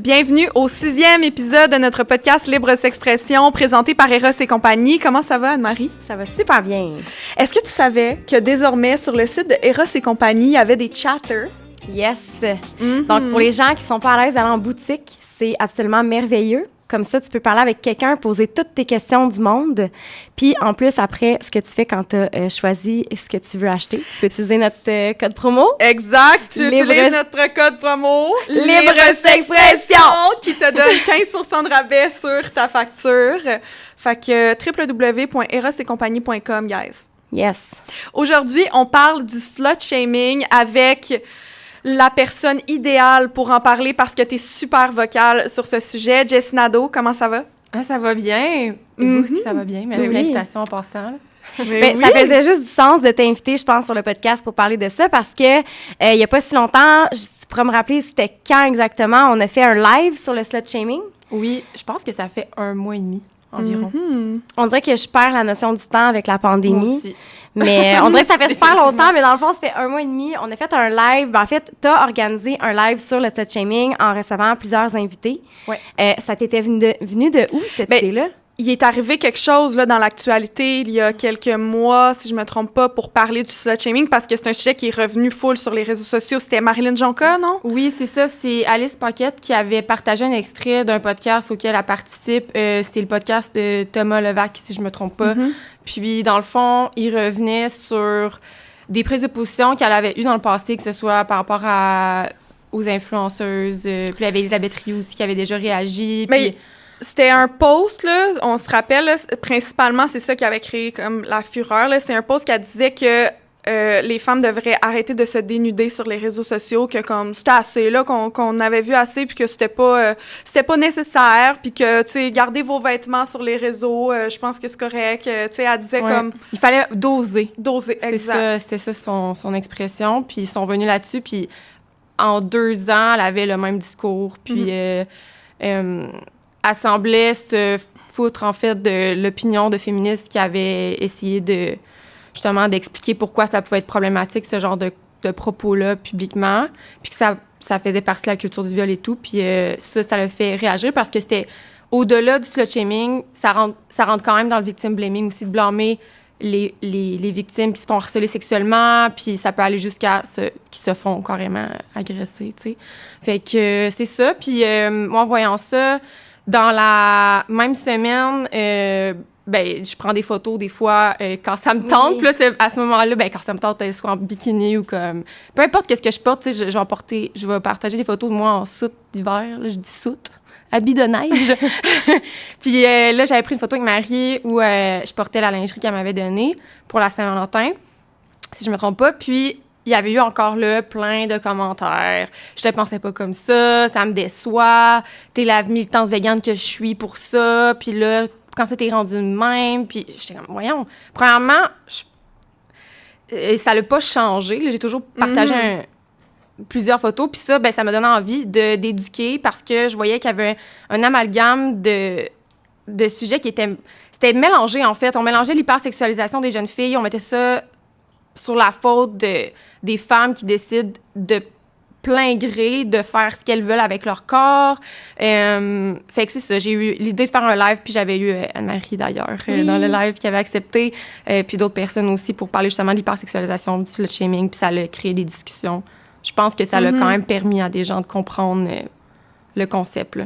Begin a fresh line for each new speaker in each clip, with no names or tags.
Bienvenue au 6e épisode de notre podcast Libre S'expression présenté par Eros et compagnie. Comment ça va, Anne-Marie?
Ça va super bien.
Est-ce que tu savais que désormais, sur le site de Eros et compagnie, il y avait des chatters?
Yes! Donc, pour les gens qui sont pas à l'aise d'aller en boutique, c'est absolument merveilleux. Comme ça, tu peux parler avec quelqu'un, poser toutes tes questions du monde. Puis, en plus, après, ce que tu fais quand tu as choisi ce que tu veux acheter, tu peux utiliser notre code promo.
Exact! Tu utilises notre code promo
Libre S'expression
qui te donne 15% de rabais sur ta facture. Fait que www.erosetcompagnie.com, guys.
Yes!
Aujourd'hui, on parle du slut-shaming avec la personne idéale pour en parler parce que tu es super vocale sur ce sujet. Jessie Nadeau, comment ça va?
Ah, ça va bien. Vous, ça va bien? Merci de l'invitation en passant.
Ben, ça faisait juste du sens de t'inviter, je pense, sur le podcast pour parler de ça parce que il y a pas si longtemps, tu pourrais me rappeler c'était quand exactement, on a fait un live sur le slut-shaming?
Oui, je pense que ça fait 1 mois et demi environ.
On dirait que je perds la notion du temps avec la pandémie.
Moi aussi.
Mais on dirait que ça fait super longtemps, mais dans le fond, ça fait 1 mois et demi. On a fait un live. Ben, en fait, tu as organisé un live sur le slut-shaming en recevant plusieurs invités.
Ouais.
Ça t'était venu de où, cette idée-là?
Il est arrivé quelque chose là, dans l'actualité il y a quelques mois, si je me trompe pas, pour parler du slut-shaming, parce que c'est un sujet qui est revenu full sur les réseaux sociaux. C'était Marilyn Jonca, non?
Oui, c'est ça. C'est Alice Paquette qui avait partagé un extrait d'un podcast auquel elle participe. C'est le podcast de Thomas Levac, si je me trompe pas. Puis, dans le fond, il revenait sur des prises de position qu'elle avait eues dans le passé, que ce soit par rapport aux influenceuses. Puis, il y avait Elisabeth Rioux aussi qui avait déjà réagi.
Mais c'était un post, là, on se rappelle, là, principalement, c'est ça qui avait créé comme la fureur. Là. C'est un post qui disait que les femmes devraient arrêter de se dénuder sur les réseaux sociaux, que comme c'était assez, là, qu'on avait vu assez, puis que c'était pas nécessaire, puis que, tu sais, gardez vos vêtements sur les réseaux, je pense que c'est correct. Tu sais, elle disait comme...
Il fallait doser.
Doser, exact.
C'était ça son expression, puis ils sont venus là-dessus, puis en 2 ans, elle avait le même discours, puis elle semblait se foutre, en fait, de l'opinion de féministes qui avaient essayé de, justement, d'expliquer pourquoi ça pouvait être problématique, ce genre de propos-là, publiquement, puis que ça faisait partie de la culture du viol et tout, puis ça l'a fait réagir parce que c'était, au-delà du slut-shaming, ça rentre quand même dans le victim blaming aussi, de blâmer les victimes qui se font harceler sexuellement, puis ça peut aller jusqu'à qui se font carrément agresser, tu sais. Fait que c'est ça, puis moi, en voyant ça, dans la même semaine, je prends des photos des fois quand ça me tente. Puis là, c'est à ce moment-là, quand ça me tente, soit en bikini ou comme... Peu importe qu'est-ce que je porte, tu sais, je vais partager des photos de moi en soute d'hiver. Là, je dis soute, habit de neige. Puis là, j'avais pris une photo avec Marie où je portais la lingerie qu'elle m'avait donnée pour la Saint-Valentin, si je me trompe pas. Puis il y avait eu encore là plein de commentaires. Je te pensais pas comme ça me déçoit, t'es la militante végane que je suis pour ça, puis là, quand ça t'est rendu de même, puis j'étais comme, voyons, premièrement, ça l'a pas changé, là, j'ai toujours partagé plusieurs photos, puis ça, ça m'a donné envie d'éduquer parce que je voyais qu'il y avait un amalgame de sujets c'était mélangé, en fait. On mélangeait l'hypersexualisation des jeunes filles, on mettait ça sur la faute des femmes qui décident de plein gré de faire ce qu'elles veulent avec leur corps. Fait que c'est ça, j'ai eu l'idée de faire un live, puis j'avais eu Anne-Marie, d'ailleurs, dans le live, qui avait accepté, puis d'autres personnes aussi pour parler justement de l'hypersexualisation, du slut-shaming, puis ça a créé des discussions. Je pense que ça l'a quand même permis à des gens de comprendre le concept, là.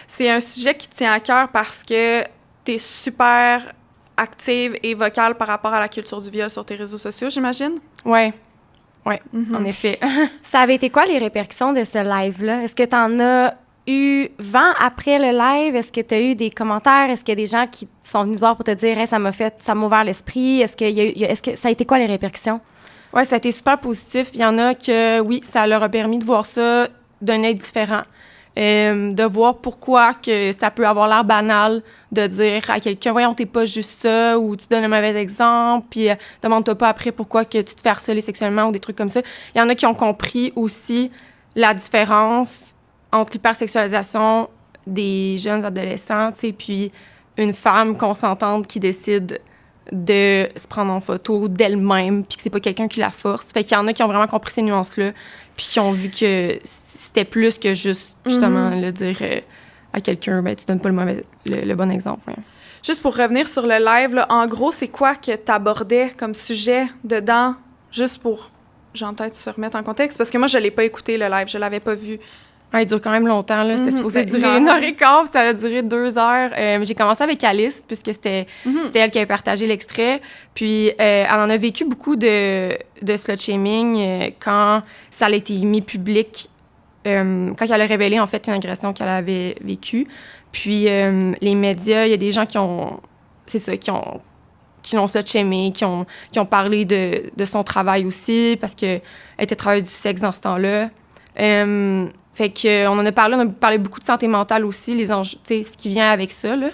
C'est un sujet qui tient à cœur parce que t'es super active et vocale par rapport à la culture du viol sur tes réseaux sociaux, j'imagine?
Oui, en effet.
Ça avait été quoi les répercussions de ce live-là? Est-ce que tu en as eu vent après le live? Est-ce que tu as eu des commentaires? Est-ce qu'il y a des gens qui sont venus te voir pour te dire hey, ça m'a ouvert l'esprit? Est-ce que ça a été quoi les répercussions?
Oui, ça a été super positif. Il y en a que, oui, ça leur a permis de voir ça d'un œil différent. de voir pourquoi que ça peut avoir l'air banal de dire à quelqu'un « Voyons, t'es pas juste ça » ou « Tu donnes un mauvais exemple », puis « Demande-toi pas après pourquoi que tu te fais harceler sexuellement » ou des trucs comme ça. Il y en a qui ont compris aussi la différence entre l'hypersexualisation des jeunes adolescents, tu sais, puis une femme consentante qui décide de se prendre en photo d'elle-même, puis que c'est pas quelqu'un qui la force. Fait qu'il y en a qui ont vraiment compris ces nuances-là, puis qui ont vu que c'était plus que juste, justement, le dire à quelqu'un, ben tu donnes pas le bon exemple. Ouais.
Juste pour revenir sur le live, là, en gros, c'est quoi que t'abordais comme sujet dedans, juste pour, genre, peut-être se remettre en contexte? Parce que moi, je l'ai pas écouté, le live, je l'avais pas vu.
Ouais, il dure quand même longtemps, là. C'était supposé durer 1h15, puis ça a duré 2 heures. J'ai commencé avec Alice, puisque c'était elle qui avait partagé l'extrait. Puis, elle en a vécu beaucoup de slut-shaming quand ça a été mis public, quand elle a révélé, en fait, une agression qu'elle avait vécue. Puis, les médias, il y a des gens qui ont slut-shamé, qui ont parlé de son travail aussi, parce qu'elle était travailleuse du sexe dans ce temps-là. Fait qu'on en a parlé beaucoup de santé mentale aussi, les enjeux, tu sais, ce qui vient avec ça, là,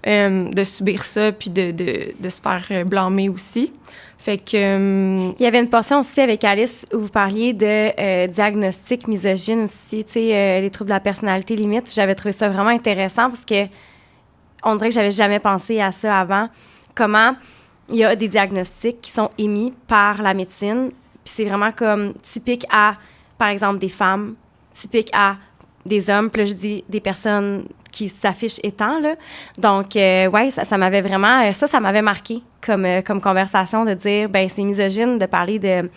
de subir ça, puis de se faire blâmer aussi. Fait que...
Il y avait une portion aussi avec Alice où vous parliez de diagnostic misogyne aussi, tu sais, les troubles de la personnalité limite. J'avais trouvé ça vraiment intéressant parce que on dirait que j'avais jamais pensé à ça avant. Comment il y a des diagnostics qui sont émis par la médecine, puis c'est vraiment comme typique à, par exemple, des femmes, typique à des hommes, puis là, je dis des personnes qui s'affichent étant, là. Donc, ouais, ça m'avait vraiment... Ça m'avait marqué comme conversation de dire, ben c'est misogyne de parler de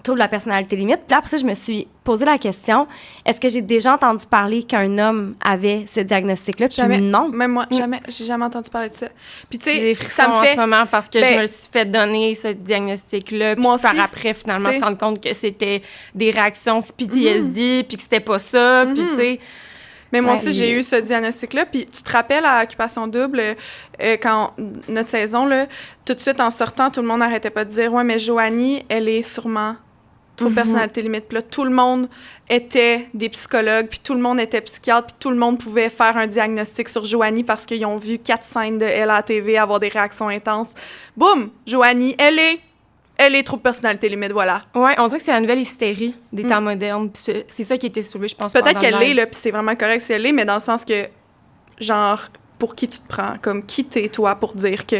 trouble de la personnalité limite. Puis là, après ça, je me suis posé la question, est-ce que j'ai déjà entendu parler qu'un homme avait ce diagnostic-là? Puis
Jamais.
Non.
Même moi, jamais. J'ai jamais entendu parler de ça. Puis tu
J'ai des
sais,
frissons
ça me fait...
en ce moment parce que je me suis fait donner ce diagnostic-là. Puis
Moi aussi.
par après, finalement, se rendre compte que c'était des réactions PTSD, puis que c'était pas ça. Puis tu sais...
Mais moi aussi, j'ai eu ce diagnostic-là. Puis tu te rappelles à Occupation Double, quand notre saison, là, tout de suite en sortant, tout le monde n'arrêtait pas de dire « Ouais, mais Joanie, elle est sûrement trouble de personnalité limite. » Puis là, tout le monde était des psychologues, puis tout le monde était psychiatre, puis tout le monde pouvait faire un diagnostic sur Joanie parce qu'ils ont vu 4 scènes de elle à la TV avoir des réactions intenses. Boum! Joanie, elle est trouble de personnalité limite, voilà.
Ouais, on dirait que c'est la nouvelle hystérie des temps modernes. Puis c'est ça qui a été soulevé, je pense.
Peut-être qu'elle l'est, là, puis c'est vraiment correct si elle l'est, mais dans le sens que, genre, pour qui tu te prends? Comme, qui t'es, toi, pour dire que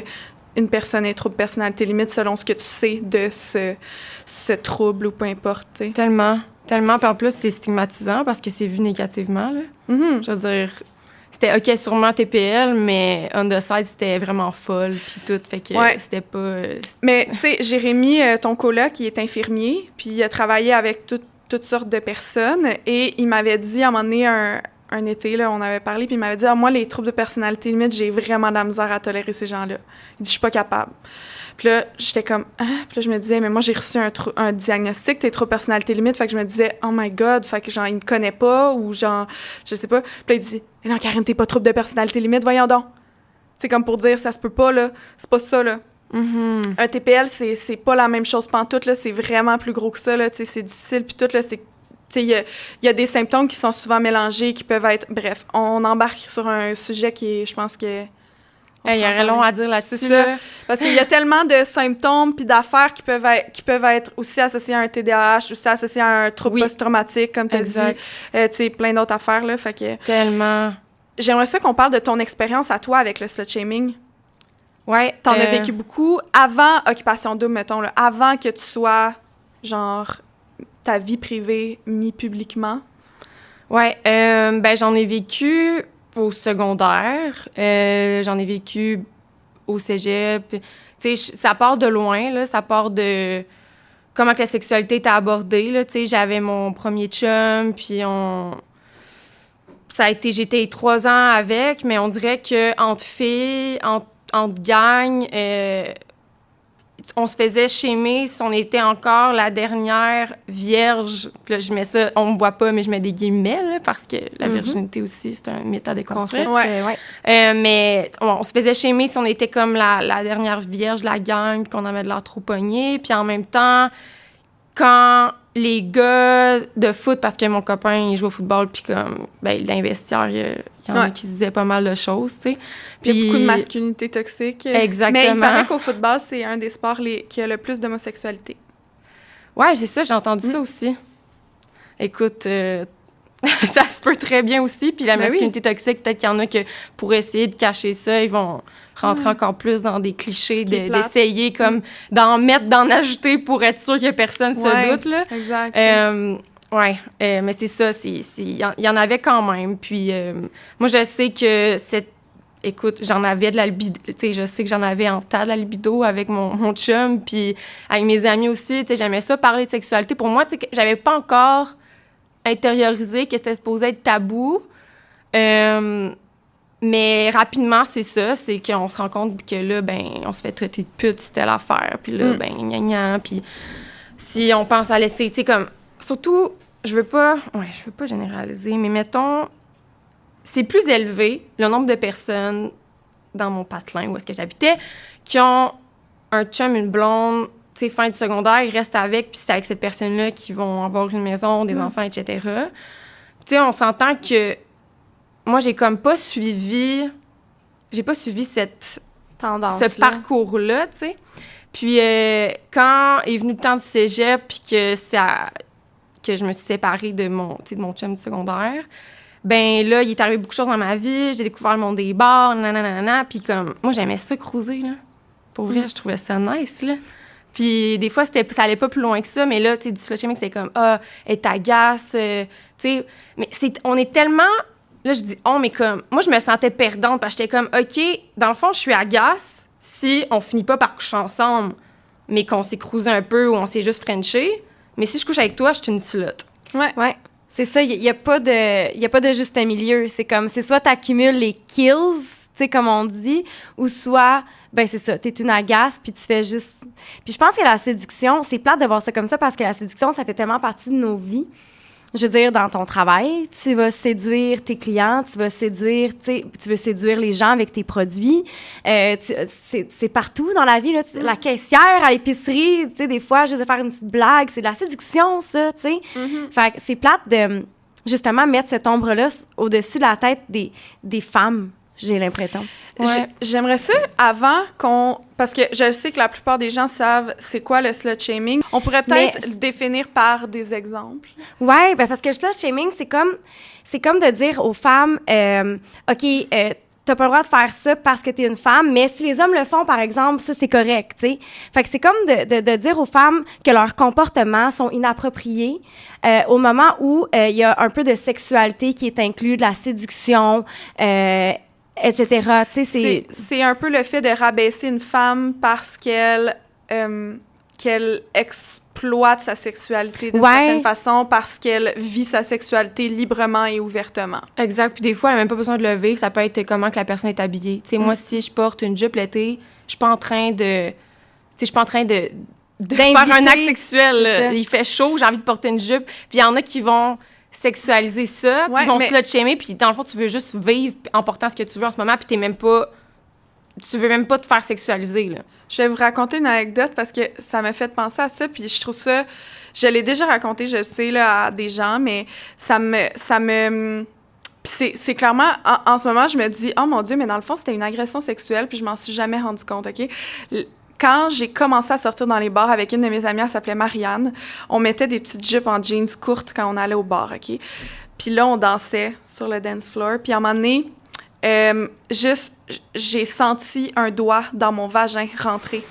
une personne est trouble de personnalité limite selon ce que tu sais de ce trouble ou peu importe, tu sais.
Tellement. Puis en plus, c'est stigmatisant parce que c'est vu négativement, là. Je veux dire... C'était OK, sûrement TPL, mais on the side, c'était vraiment folle, puis tout. Fait que c'était pas...
Mais, tu sais, Jérémy, ton coloc, qui est infirmier, puis il a travaillé avec toutes sortes de personnes, et il m'avait dit, à un moment donné, un été, là, on avait parlé, puis il m'avait dit « Ah, moi, les troubles de personnalité limite, j'ai vraiment de la misère à tolérer ces gens-là. » Il dit « Je suis pas capable. » Puis là, j'étais comme « Ah! » Puis là, je me disais « Mais moi, j'ai reçu un diagnostic, t'es trouble de personnalité limite. » Fait que je me disais « Oh my God! » Fait que genre, il me connaît pas, ou genre, je sais pas. Puis là, il dit « Mais non, Karine, t'es pas trouble de personnalité limite, voyons donc. » C'est comme pour dire « Ça se peut pas, là. C'est pas ça, là. » Un TPL, c'est pas la même chose pantoute, là. C'est vraiment plus gros que ça, là. Tu sais, c'est difficile, puis tout, là, c'est... Il y a des symptômes qui sont souvent mélangés, qui peuvent être... Bref, on embarque sur un sujet qui est, je pense que...
Il y aurait long à dire là-dessus.
C'est ça. Parce qu'il y a tellement de symptômes puis d'affaires qui peuvent être aussi associés à un TDAH, aussi associés à un trouble post-traumatique, comme tu as dit. Tu sais, plein d'autres affaires, là. Fait que...
Tellement.
J'aimerais ça qu'on parle de ton expérience à toi avec le slut-shaming.
Ouais.
T'en as vécu beaucoup avant Occupation Double, mettons, là, avant que tu sois, genre... ta vie privée mis publiquement?
Ouais, ben j'en ai vécu au secondaire, j'en ai vécu au cégep. Tu sais, ça part de loin, là, ça part de comment que la sexualité était abordée, là. Tu sais, j'avais mon premier chum, puis j'étais 3 ans avec, mais on dirait que entre filles, entre gangs, on se faisait shamer si on était encore la dernière vierge. Puis là, je mets ça, on me voit pas, mais je mets des guillemets, là, parce que la virginité aussi, c'est un mythe à déconstruire. Mais on se faisait shamer si on était comme la dernière vierge de la gang, puis qu'on avait de l'air trop pogné. Puis en même temps, quand les gars de foot, parce que mon copain, il joue au football, puis comme, ben, l'investisseur, il y en a qui se disaient pas mal de choses, tu sais.
Puis il y a beaucoup de masculinité toxique.
Exactement.
Mais il paraît qu'au football, c'est un des sports qui a le plus d'homosexualité.
Ouais, c'est ça, j'ai entendu ça aussi. Écoute, ça se peut très bien aussi. Puis la masculinité toxique, peut-être qu'il y en a que pour essayer de cacher ça, ils vont rentrer encore plus dans des clichés, d'essayer comme d'en ajouter pour être sûr que personne se doute, là.
Exact.
Mais c'est ça, il y en avait quand même. Puis moi, je sais que écoute, j'en avais de la libido, tu sais, je sais que j'en avais en tas de la libido avec mon chum, puis avec mes amis aussi, tu sais, j'aimais ça parler de sexualité. Pour moi, tu sais, j'avais pas encore intériorisé que c'était supposé être tabou, mais rapidement, c'est ça, c'est qu'on se rend compte que là, ben, on se fait traiter de pute, c'était l'affaire, puis là, ben, gna gna, puis si on pense à laisser, tu sais, comme, surtout, je veux pas généraliser, mais mettons, c'est plus élevé, le nombre de personnes dans mon patelin où est-ce que j'habitais, qui ont un chum, une blonde, tu sais, fin du secondaire, ils restent avec, puis c'est avec cette personne-là qu'ils vont avoir une maison, des enfants, etc. Tu sais, on s'entend que moi, j'ai pas suivi cette tendance, ce parcours-là, tu sais. Puis quand est venu le temps du cégep, puis que je me suis séparée de mon chum du secondaire, ben là, il est arrivé beaucoup de choses dans ma vie. J'ai découvert le monde des bars, nanana, puis comme, moi, j'aimais ça cruiser, là. Pour vrai, je trouvais ça nice, là. Puis des fois, ça allait pas plus loin que ça, mais là, tu sais, du slut-shaming, c'est comme, elle t'agace, tu sais. Mais on est tellement... Là, je dis, mais comme... Moi, je me sentais perdante parce que j'étais comme, OK, dans le fond, je suis agace si on finit pas par coucher ensemble, mais qu'on s'est cruisé un peu ou on s'est juste frenché. Mais si je couche avec toi, je suis une slut.
Ouais. C'est ça, il y a pas de juste milieu. C'est comme, c'est soit t'accumules les kills, tu sais, comme on dit, ou soit, ben c'est ça, t'es une agace, puis tu fais juste... Puis je pense que la séduction, c'est plate de voir ça comme ça, parce que la séduction, ça fait tellement partie de nos vies. Je veux dire, dans ton travail, tu vas séduire tes clients, tu vas séduire, tu veux séduire les gens avec tes produits. C'est partout dans la vie, là. La caissière à l'épicerie, tu sais, des fois, juste de faire une petite blague, c'est de la séduction, ça, tu sais. Fait que c'est plate de, justement, mettre cette ombre-là au-dessus de la tête des femmes, j'ai l'impression.
Ouais. J'aimerais ça, avant qu'on... Parce que je sais que la plupart des gens savent c'est quoi le slut-shaming. On pourrait peut-être le définir par des exemples.
Oui, ben parce que le slut-shaming, c'est comme de dire aux femmes, OK, t'as pas le droit de faire ça parce que t'es une femme, mais si les hommes le font, par exemple, ça, c'est correct, tu sais. Fait que c'est comme de dire aux femmes que leurs comportements sont inappropriés au moment où il y a un peu de sexualité qui est inclus, de la séduction, etc.
C'est un peu le fait de rabaisser une femme parce qu'elle exploite sa sexualité d'une certaine façon, parce qu'elle vit sa sexualité librement et ouvertement.
Exact. Puis des fois, elle n'a même pas besoin de le vivre. Ça peut être comment que la personne est habillée. Tu sais, moi, si je porte une jupe l'été, je suis pas en train de... Tu sais, je suis pas en train de faire un acte sexuel. Il fait chaud, j'ai envie de porter une jupe. Puis il y en a qui vont sexualiser ça, puis ils vont slut-shamer, puis dans le fond, tu veux juste vivre en portant ce que tu veux en ce moment, puis tu veux même pas te faire sexualiser, là.
Je vais vous raconter une anecdote parce que ça m'a fait penser à ça, puis je trouve ça... Je l'ai déjà raconté, je le sais, là, à des gens, mais ça me c'est clairement... En ce moment, je me dis, oh mon Dieu, mais dans le fond, c'était une agression sexuelle, puis je m'en suis jamais rendu compte, OK? Quand j'ai commencé à sortir dans les bars avec une de mes amies, elle s'appelait Marianne, on mettait des petites jupes en jeans courtes quand on allait au bar, OK? Puis là, on dansait sur le dance floor. Puis à un moment donné, j'ai senti un doigt dans mon vagin rentrer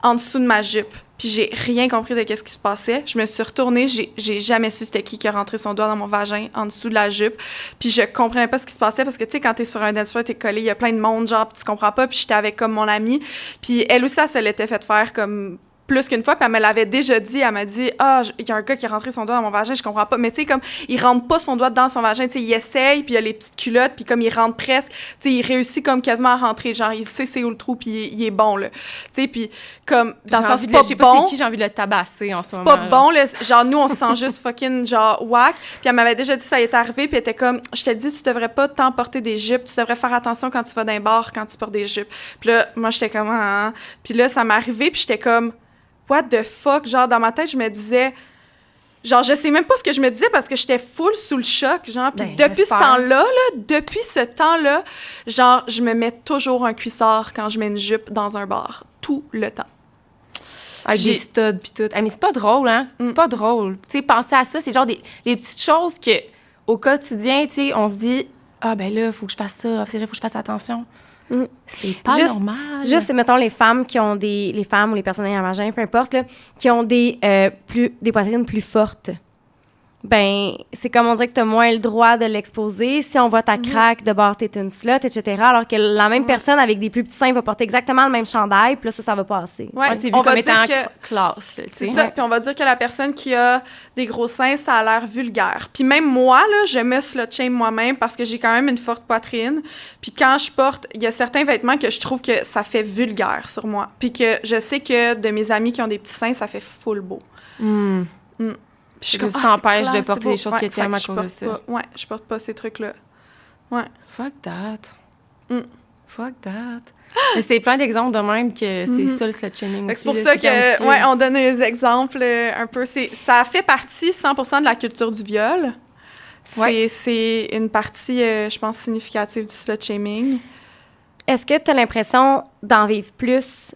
en dessous de ma jupe. Puis j'ai rien compris de qu'est-ce qui se passait. Je me suis retournée, j'ai jamais su c'était qui a rentré son doigt dans mon vagin en dessous de la jupe. Puis je comprenais pas ce qui se passait parce que, tu sais, quand t'es sur un dance floor, t'es collé, il y a plein de monde, genre, puis tu comprends pas. Puis j'étais avec comme mon amie. Puis elle aussi, elle se l'était fait faire comme... plus qu'une fois, puis elle me l'avait déjà dit, elle m'a dit « Ah, il y a un gars qui a rentré son doigt dans mon vagin, je comprends pas. » Mais tu sais, comme, il rentre pas son doigt dans son vagin, tu sais, il essaye, puis il a les petites culottes, puis comme il rentre presque, tu sais, il réussit comme quasiment à rentrer, genre, il sait c'est où le trou, puis il est bon, là. Tu sais, puis comme, dans le sens, c'est pas bon. Je sais pas c'est
qui, j'ai envie de le tabasser en ce moment.
C'est pas bon, là. Genre, nous, on se sent juste fucking, genre, whack. Puis elle m'avait déjà dit, ça y est arrivé, puis elle était comme, je te dis, tu devrais pas t'emporter des jupes, tu devrais faire attention quand tu vas dans un bar, quand tu portes des jupes. Puis là, moi, j'étais comme, ah. Puis là, ça m'est arrivé, puis j'étais comme, what the fuck? Genre, dans ma tête, je me disais... Genre, je sais même pas ce que je me disais parce que j'étais full sous le choc, genre. Puis depuis ce temps-là, genre, je me mets toujours un cuissard quand je mets une jupe dans un bar. Tout le temps.
Avec des studs puis tout. Mais c'est pas drôle, hein? C'est pas drôle. Tu sais, penser à ça, c'est genre les petites choses que, au quotidien, tu sais, on se dit, ah, ben là, faut que je fasse ça. C'est vrai, faut que je fasse attention. C'est pas normal.
Juste, mettons, les femmes qui ont les femmes ou les personnes ayant un vagin, peu importe, là, qui ont des poitrines plus fortes. Ben, c'est comme on dirait que t'as moins le droit de l'exposer. Si on voit ta craque, de bord, t'es une slot, etc. Alors que la même personne avec des plus petits seins va porter exactement le même chandail, puis là, ça va passer.
Ouais,
c'est vu comme étant classe.
C'est ça, puis on va dire que la personne qui a des gros seins, ça a l'air vulgaire. Puis même moi, là, je me slut-shame moi-même parce que j'ai quand même une forte poitrine. Puis quand je porte, il y a certains vêtements que je trouve que ça fait vulgaire sur moi. Puis que je sais que de mes amis qui ont des petits seins, ça fait full beau.
Je que ça t'empêche de porter des choses qui t'aiment à cause de ça.
Ouais, je porte pas ces trucs-là. Ouais.
Fuck that. Fuck that. Mais c'est plein d'exemples de même que c'est ça le slut-shaming aussi.
C'est pour ça que, ouais, on donne des exemples un peu. Ça fait partie 100% de la culture du viol. C'est une partie, je pense, significative du slut-shaming.
Est-ce que tu as l'impression d'en vivre plus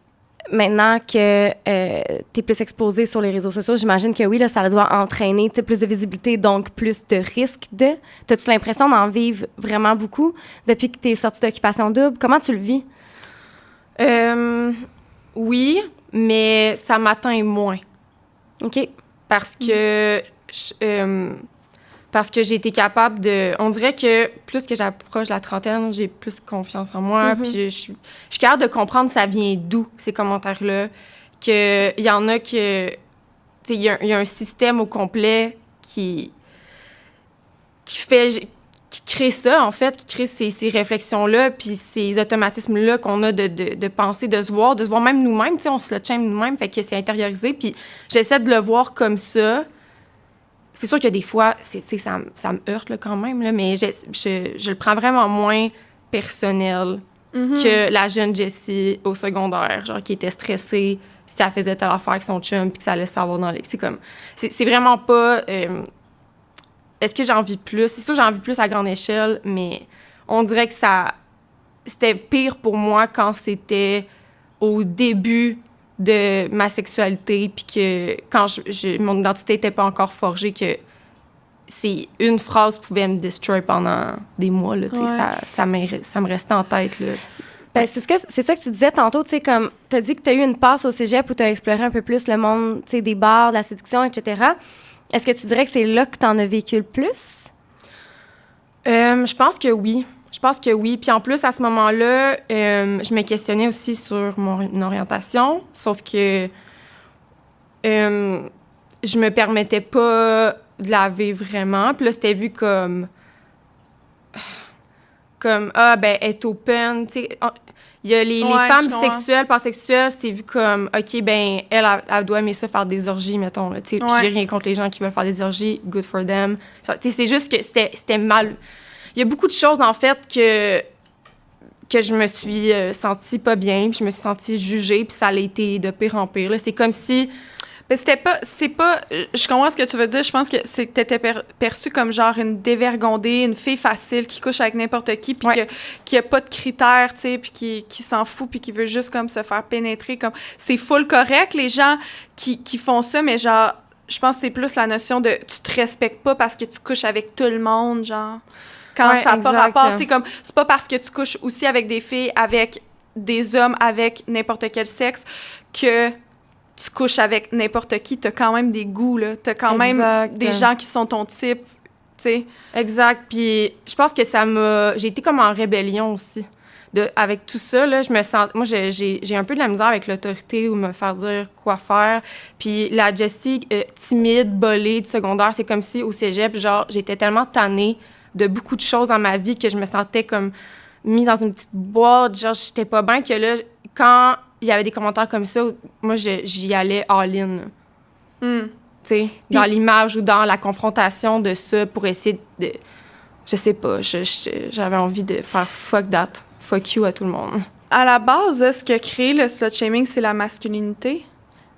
maintenant que tu es plus exposée sur les réseaux sociaux? J'imagine que oui, là, ça doit entraîner plus de visibilité, donc plus de risques de... T'as-tu l'impression d'en vivre vraiment beaucoup depuis que tu es sortie d'Occupation Double? Comment tu le vis?
Oui, mais ça m'atteint moins.
OK.
Parce que j'ai été capable de... On dirait que plus que j'approche la trentaine, j'ai plus confiance en moi. Puis je suis capable de comprendre ça vient d'où, ces commentaires-là. Qu'il y en a que... Tu sais, il y a un système au complet qui crée ça, en fait, qui crée ces réflexions-là, puis ces automatismes-là qu'on a de penser, de se voir même nous-mêmes. Tu sais, on se le shame nous-mêmes, fait que c'est intériorisé. Puis j'essaie de le voir comme ça. C'est sûr que des fois, ça me heurte là, quand même, là, mais je le prends vraiment moins personnel que la jeune Jessie au secondaire, genre qui était stressée si elle faisait telle affaire avec son chum puis que ça allait savoir dans les... C'est comme... C'est vraiment pas... Est-ce que j'en vis plus? C'est sûr que j'en vis plus à grande échelle, mais on dirait que c'était pire pour moi quand c'était au début de ma sexualité, puis que quand mon identité n'était pas encore forgée, que c'est une phrase pouvait me destroy pendant des mois, là, ça me restait en tête, là.
Ben, c'est ça que tu disais tantôt, tu sais, comme tu as dit que tu as eu une passe au cégep où tu as exploré un peu plus le monde, tu sais, des bars, de la séduction, etc. Est-ce que tu dirais que c'est là que tu en as vécu le plus?
Je pense que oui. Puis en plus, à ce moment-là, je me questionnais aussi sur mon orientation, sauf que je me permettais pas de la vivre vraiment. Puis là, c'était vu comme ah, ben, être open, tu sais. Il y a les femmes bisexuelles, pansexuelles, c'est vu comme, OK, ben, elle doit aimer ça, faire des orgies, mettons, là, tu sais. Puis j'ai rien contre les gens qui veulent faire des orgies, good for them. Tu sais, c'est juste que c'était mal. Il y a beaucoup de choses, en fait, que je me suis sentie pas bien, puis je me suis sentie jugée, puis ça a été de pire en pire, là. C'est comme si...
Mais c'est pas... Je comprends ce que tu veux dire. Je pense que t'étais perçue comme genre une dévergondée, une fille facile qui couche avec n'importe qui, puis qui a pas de critères, tu sais, puis qui s'en fout, puis qui veut juste comme se faire pénétrer. Comme c'est full correct, les gens qui font ça, mais genre, je pense que c'est plus la notion de tu te respectes pas parce que tu couches avec tout le monde, genre. Quand ça n'a pas rapport, tu sais, comme c'est pas parce que tu couches aussi avec des filles, avec des hommes, avec n'importe quel sexe, que tu couches avec n'importe qui, t'as quand même des goûts, là. T'as quand même des gens qui sont ton type, tu sais.
Exact. Puis je pense que j'ai été comme en rébellion aussi. Avec tout ça, là, je me sens... Moi, j'ai un peu de la misère avec l'autorité ou me faire dire quoi faire. Puis la Jessie, timide, bolée, du secondaire, c'est comme si au cégep, genre, j'étais tellement tannée de beaucoup de choses dans ma vie que je me sentais comme mis dans une petite boîte, genre, j'étais pas bien, que là, quand il y avait des commentaires comme ça, moi, j'y allais all-in. Tu sais, dans l'image ou dans la confrontation de ça pour essayer de... Je sais pas, j'avais envie de faire fuck that, fuck you à tout le monde.
À la base, ce qui a créé le slut-shaming, c'est la masculinité.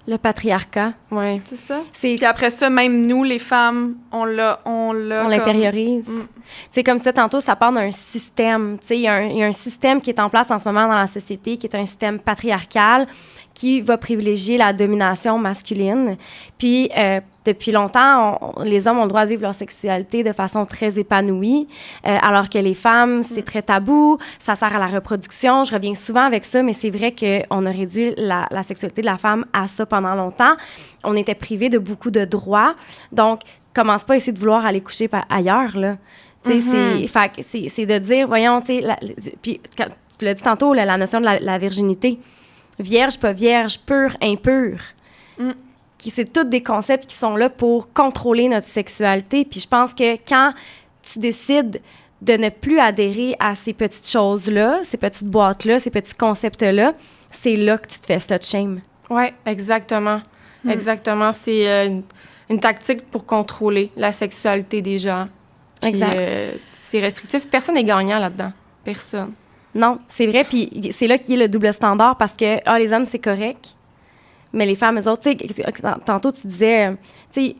Le patriarcat.
Ouais.
C'est ça.
Puis
après ça, même nous, les femmes, on
l'intériorise. C'est comme ça, tantôt, ça part d'un système. Il y a un système qui est en place en ce moment dans la société, qui est un système patriarcal, qui va privilégier la domination masculine. Puis, depuis longtemps, les hommes ont le droit de vivre leur sexualité de façon très épanouie, alors que les femmes, c'est très tabou, ça sert à la reproduction. Je reviens souvent avec ça, mais c'est vrai qu'on a réduit la sexualité de la femme à ça pendant longtemps. On était privés de beaucoup de droits. Donc, commence pas à essayer de vouloir aller coucher ailleurs, là. C'est de dire, voyons, tu sais, puis tu l'as dit tantôt, la notion de la virginité. Vierge, pas vierge, pur, impur. C'est tous des concepts qui sont là pour contrôler notre sexualité. Puis je pense que quand tu décides de ne plus adhérer à ces petites choses-là, ces petites boîtes-là, ces petits concepts-là, c'est là que tu te fais slut shame.
Oui, exactement. Exactement. C'est une tactique pour contrôler la sexualité des gens. Puis,
exact.
C'est restrictif. Personne n'est gagnant là-dedans. Personne.
Non, c'est vrai. Puis c'est là qu'il y a le double standard parce que, les hommes, c'est correct. Mais les femmes, eux autres, tu sais, tantôt, tu disais, tu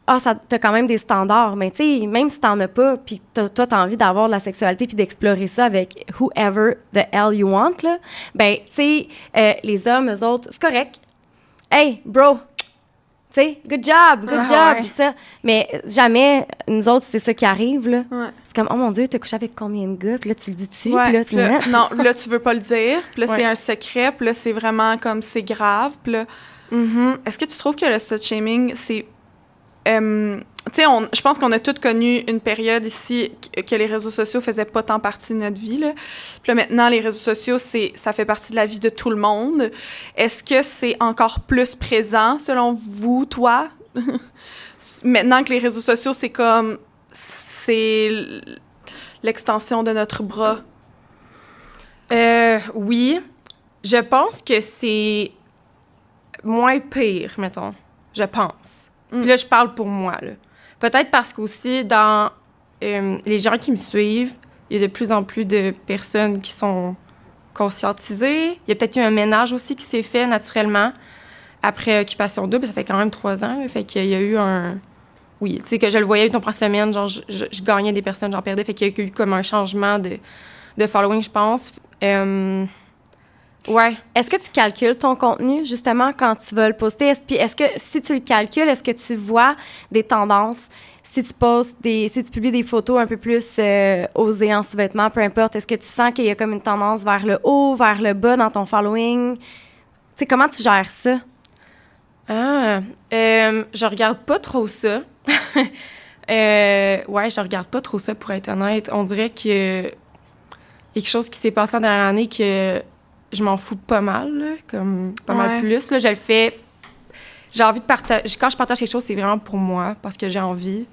sais, t'as quand même des standards. Mais tu sais, même si t'en as pas, puis toi, t'as envie d'avoir de la sexualité puis d'explorer ça avec whoever the hell you want, là, ben, tu sais, les hommes, eux autres, c'est correct. Hey, bro! Tu sais, good job,
Ouais.
ça. Mais jamais, nous autres, c'est ça qui arrive, là.
Ouais.
C'est comme, oh mon Dieu, t'as couché avec combien de gars? Puis là, tu le dis-tu?
Ouais,
Puis là,
non, là, tu veux pas le dire. Puis là,
Ouais.
c'est un secret. Puis là, c'est vraiment comme, c'est grave. Puis là, est-ce que tu trouves que le slut-shaming, c'est... tu sais, je pense qu'on a toutes connu une période ici que les réseaux sociaux faisaient pas tant partie de notre vie, là. Puis là, maintenant, les réseaux sociaux, ça fait partie de la vie de tout le monde. Est-ce que c'est encore plus présent, selon vous, toi? Maintenant que les réseaux sociaux, c'est comme... C'est l'extension de notre bras.
Oui. Je pense que c'est moins pire, mettons. Je pense. Puis là, je parle pour moi, là. Peut-être parce qu'aussi, dans les gens qui me suivent, il y a de plus en plus de personnes qui sont conscientisées. Il y a peut-être eu un ménage aussi qui s'est fait naturellement après Occupation Double. Ça fait quand même 3 ans, là. Fait qu'il y a eu un... Oui, tu sais, que je le voyais ton par semaine, genre, je gagnais des personnes, j'en perdais. Fait qu'il y a eu comme un changement de following, je pense. Ouais.
Est-ce que tu calcules ton contenu, justement, quand tu vas le poster? Puis est-ce que, si tu le calcules, est-ce que tu vois des tendances? Si tu publies des photos un peu plus osées en sous-vêtements, peu importe, est-ce que tu sens qu'il y a comme une tendance vers le haut, vers le bas dans ton following? Tu sais, comment tu gères ça?
Je regarde pas trop ça. Je regarde pas trop ça, pour être honnête. On dirait que y a quelque chose qui s'est passé en dernière année que je m'en fous pas mal, là, comme pas mal plus. Là, je le fais... J'ai envie de partager... Quand je partage quelque chose, c'est vraiment pour moi, parce que j'ai envie.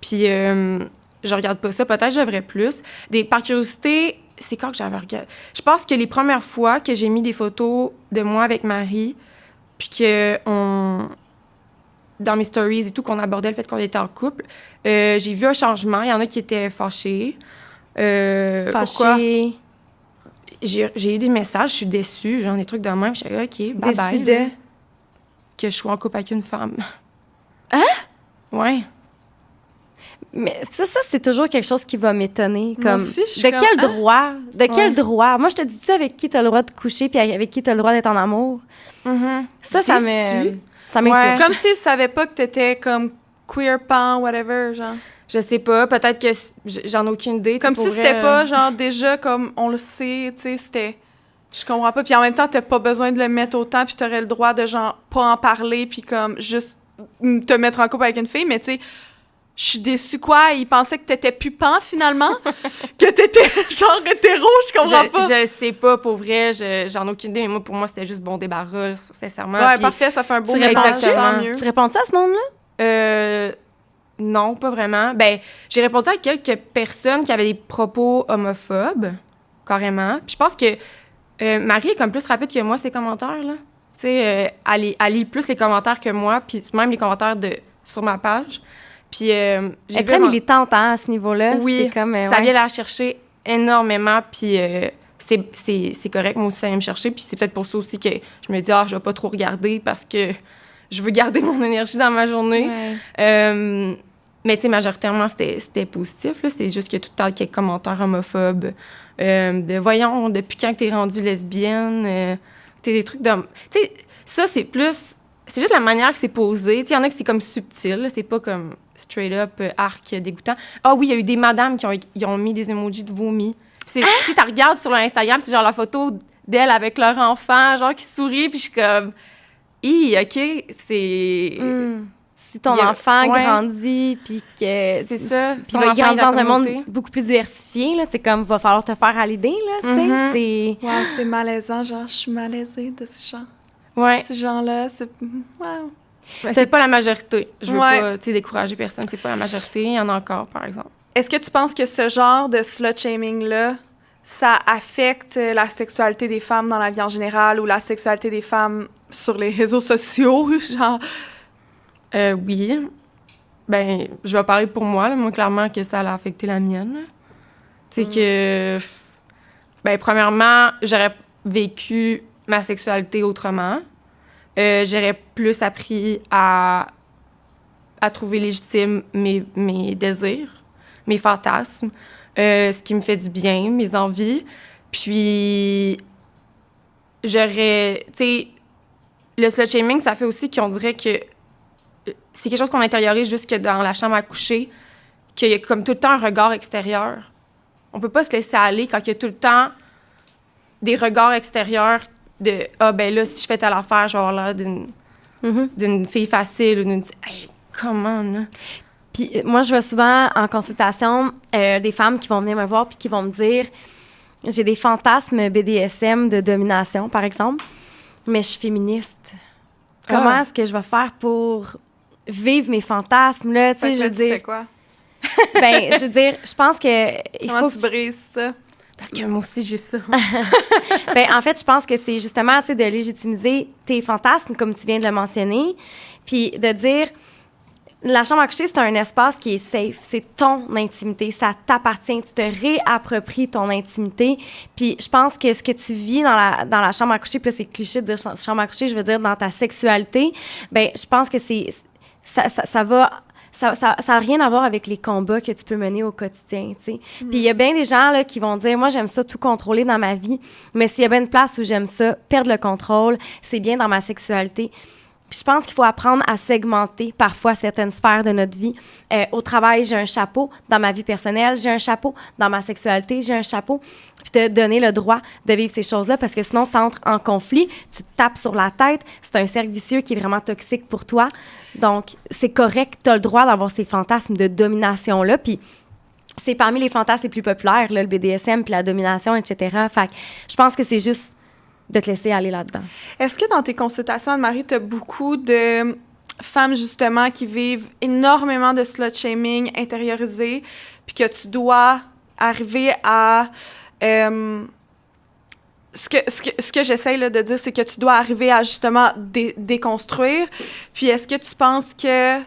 Puis, je regarde pas ça. Peut-être que je devrais plus. Par curiosité, c'est quand que j'avais regardé? Je pense que les premières fois que j'ai mis des photos de moi avec Marie, puis que dans mes stories et tout, qu'on abordait le fait qu'on était en couple, j'ai vu un changement. Il y en a qui étaient fâchés. Pourquoi? J'ai eu des messages, je suis déçue, genre des trucs de même. Je suis là, OK, bye-bye.
Déçue de...
Que je sois en couple avec une femme.
Hein?
Ouais.
Mais ça, c'est toujours quelque chose qui va m'étonner.
Moi
Comme,
aussi, je suis
de quel
comme,
droit? De quel droit? Moi, je te dis-tu avec qui tu as le droit de coucher puis avec qui tu as le droit d'être en amour? Ça
Déçue?
Ça m'insulte.
Comme s'ils savaient pas que t'étais comme queer pan, whatever, genre.
Je sais pas, peut-être que j'en ai aucune idée.
Comme si c'était pas, genre, déjà, comme on le sait, tu sais, c'était... Je comprends pas. Puis en même temps, t'as pas besoin de le mettre autant, puis t'aurais le droit de, genre, pas en parler, puis comme, juste te mettre en couple avec une fille, mais tu sais, je suis déçue, quoi? Ils pensaient que t'étais pupant, finalement? Que t'étais, genre, hétéro, je comprends pas.
Je sais pas, pour vrai, j'en ai aucune idée, mais moi, pour moi, c'était juste bon débarras, sincèrement.
Ouais,
Puis,
parfait, ça fait un beau
tu
mélange,
exactement.
tant mieux.
Tu réponds-tu à ce monde-là?
Non, pas vraiment. Ben, j'ai répondu à quelques personnes qui avaient des propos homophobes, carrément. Puis je pense que Marie est comme plus rapide que moi, ses commentaires, là. Tu sais, elle lit plus les commentaires que moi, puis même les commentaires sur ma page. Puis
Elle est très militante, hein, à ce niveau-là.
Oui,
C'est comme,
ça vient la chercher énormément, puis c'est correct. Moi aussi, ça vient me chercher. Puis c'est peut-être pour ça aussi que je me dis, je vais pas trop regarder parce que je veux garder mon énergie dans ma journée.
Ouais.
Mais tu sais, majoritairement, c'était positif. Là. C'est juste qu'il y a tout le temps quelques commentaires homophobes. Voyons, depuis quand t'es rendue lesbienne? T'es des trucs de... Tu sais, ça, c'est plus... C'est juste la manière que c'est posé. Tu sais, il y en a que c'est comme subtil. Là. C'est pas comme straight up, arc, dégoûtant. Ah oui, il y a eu des madames qui ont mis des emojis de vomi. Si tu regardes sur leur Instagram, c'est genre la photo d'elles avec leur enfant, genre qui sourit, puis je suis comme... OK, c'est...
Si ton enfant grandit, puis que...
C'est ça.
Puis il va grandir dans un monde beaucoup plus diversifié, là. C'est comme, va falloir te faire à l'idée, là, tu sais. C'est...
Ouais, c'est malaisant, genre, je suis malaisée de ce genre.
Ouais.
Ces gens-là, c'est... Wow.
C'est pas la majorité. Je veux pas, décourager personne. C'est pas la majorité. Il y en a encore, par exemple.
Est-ce que tu penses que ce genre de slut-shaming-là, ça affecte la sexualité des femmes dans la vie en général ou la sexualité des femmes sur les réseaux sociaux, genre?
Oui. Ben, je vais parler pour moi, là. Moi, clairement, que ça a affecté la mienne. Tu sais que... Ben, premièrement, j'aurais vécu ma sexualité autrement. J'aurais plus appris à trouver légitime mes désirs, mes fantasmes, ce qui me fait du bien, mes envies. Puis, j'aurais... Tu sais, le slut-shaming, ça fait aussi qu'on dirait que c'est quelque chose qu'on intériorise jusque dans la chambre à coucher, qu'il y a comme tout le temps un regard extérieur. On peut pas se laisser aller quand il y a tout le temps des regards extérieurs de « Ah, ben là, si je fais telle affaire, je vais avoir l'air d'une fille facile. » ou d'une... Hey, comment, là?
Puis moi, je vois souvent en consultation des femmes qui vont venir me voir puis qui vont me dire « J'ai des fantasmes BDSM de domination, par exemple, mais je suis féministe. Comment est-ce que je vais faire pour vivre mes fantasmes, là? » Tu sais, je veux dire...
Tu fais quoi?
Ben, je veux dire, je pense que...
Comment tu brises ça?
Parce que moi aussi, j'ai ça.
Ben, en fait, je pense que c'est justement, tu sais, de légitimiser tes fantasmes, comme tu viens de le mentionner, puis de dire... La chambre à coucher, c'est un espace qui est safe. C'est ton intimité. Ça t'appartient. Tu te réappropries ton intimité. Puis je pense que ce que tu vis dans la chambre à coucher, puis là, c'est cliché de dire chambre à coucher, je veux dire dans ta sexualité, bien, je pense que ça n'a rien à voir avec les combats que tu peux mener au quotidien, tu sais. Puis il y a bien des gens, là, qui vont dire, moi, j'aime ça tout contrôler dans ma vie, mais s'il y a bien une place où j'aime ça, perdre le contrôle, c'est bien dans ma sexualité. Puis je pense qu'il faut apprendre à segmenter parfois certaines sphères de notre vie. Au travail, j'ai un chapeau. Dans ma vie personnelle, j'ai un chapeau. Dans ma sexualité, j'ai un chapeau. Puis te donner le droit de vivre ces choses-là parce que sinon, tu entres en conflit, tu te tapes sur la tête. C'est un cercle vicieux qui est vraiment toxique pour toi. Donc, c'est correct. Tu as le droit d'avoir ces fantasmes de domination-là. Puis c'est parmi les fantasmes les plus populaires, là, le BDSM, puis la domination, etc. Fait que je pense que c'est juste de te laisser aller là-dedans.
Est-ce que dans tes consultations, Anne-Marie, tu as beaucoup de femmes, justement, qui vivent énormément de slut-shaming intériorisé, puis que tu dois arriver à... ce que j'essaie là, de dire, c'est que tu dois arriver à, justement, déconstruire. Puis est-ce que tu penses que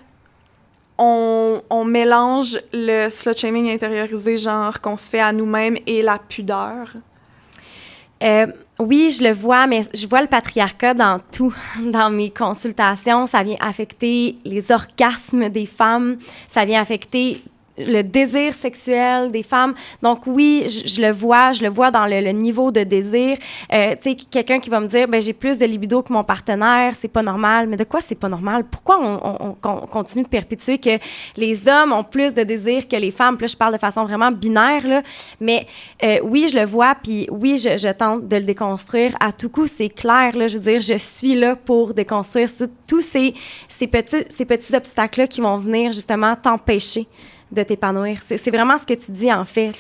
on mélange le slut-shaming intériorisé, genre, qu'on se fait à nous-mêmes, et la pudeur?
Oui, je le vois, mais je vois le patriarcat dans tout. Dans mes consultations, ça vient affecter les orgasmes des femmes, ça vient affecter le désir sexuel des femmes. Donc oui, je le vois dans le niveau de désir. Tu sais, quelqu'un qui va me dire, ben j'ai plus de libido que mon partenaire, c'est pas normal. Mais de quoi c'est pas normal? Pourquoi on continue de perpétuer que les hommes ont plus de désir que les femmes? Puis là, je parle de façon vraiment binaire, là. Mais oui, je le vois, puis oui, je tente de le déconstruire. À tout coup, c'est clair, là. Je veux dire, je suis là pour déconstruire tous ces petits obstacles-là qui vont venir justement t'empêcher de t'épanouir. C'est vraiment ce que tu dis, en fait.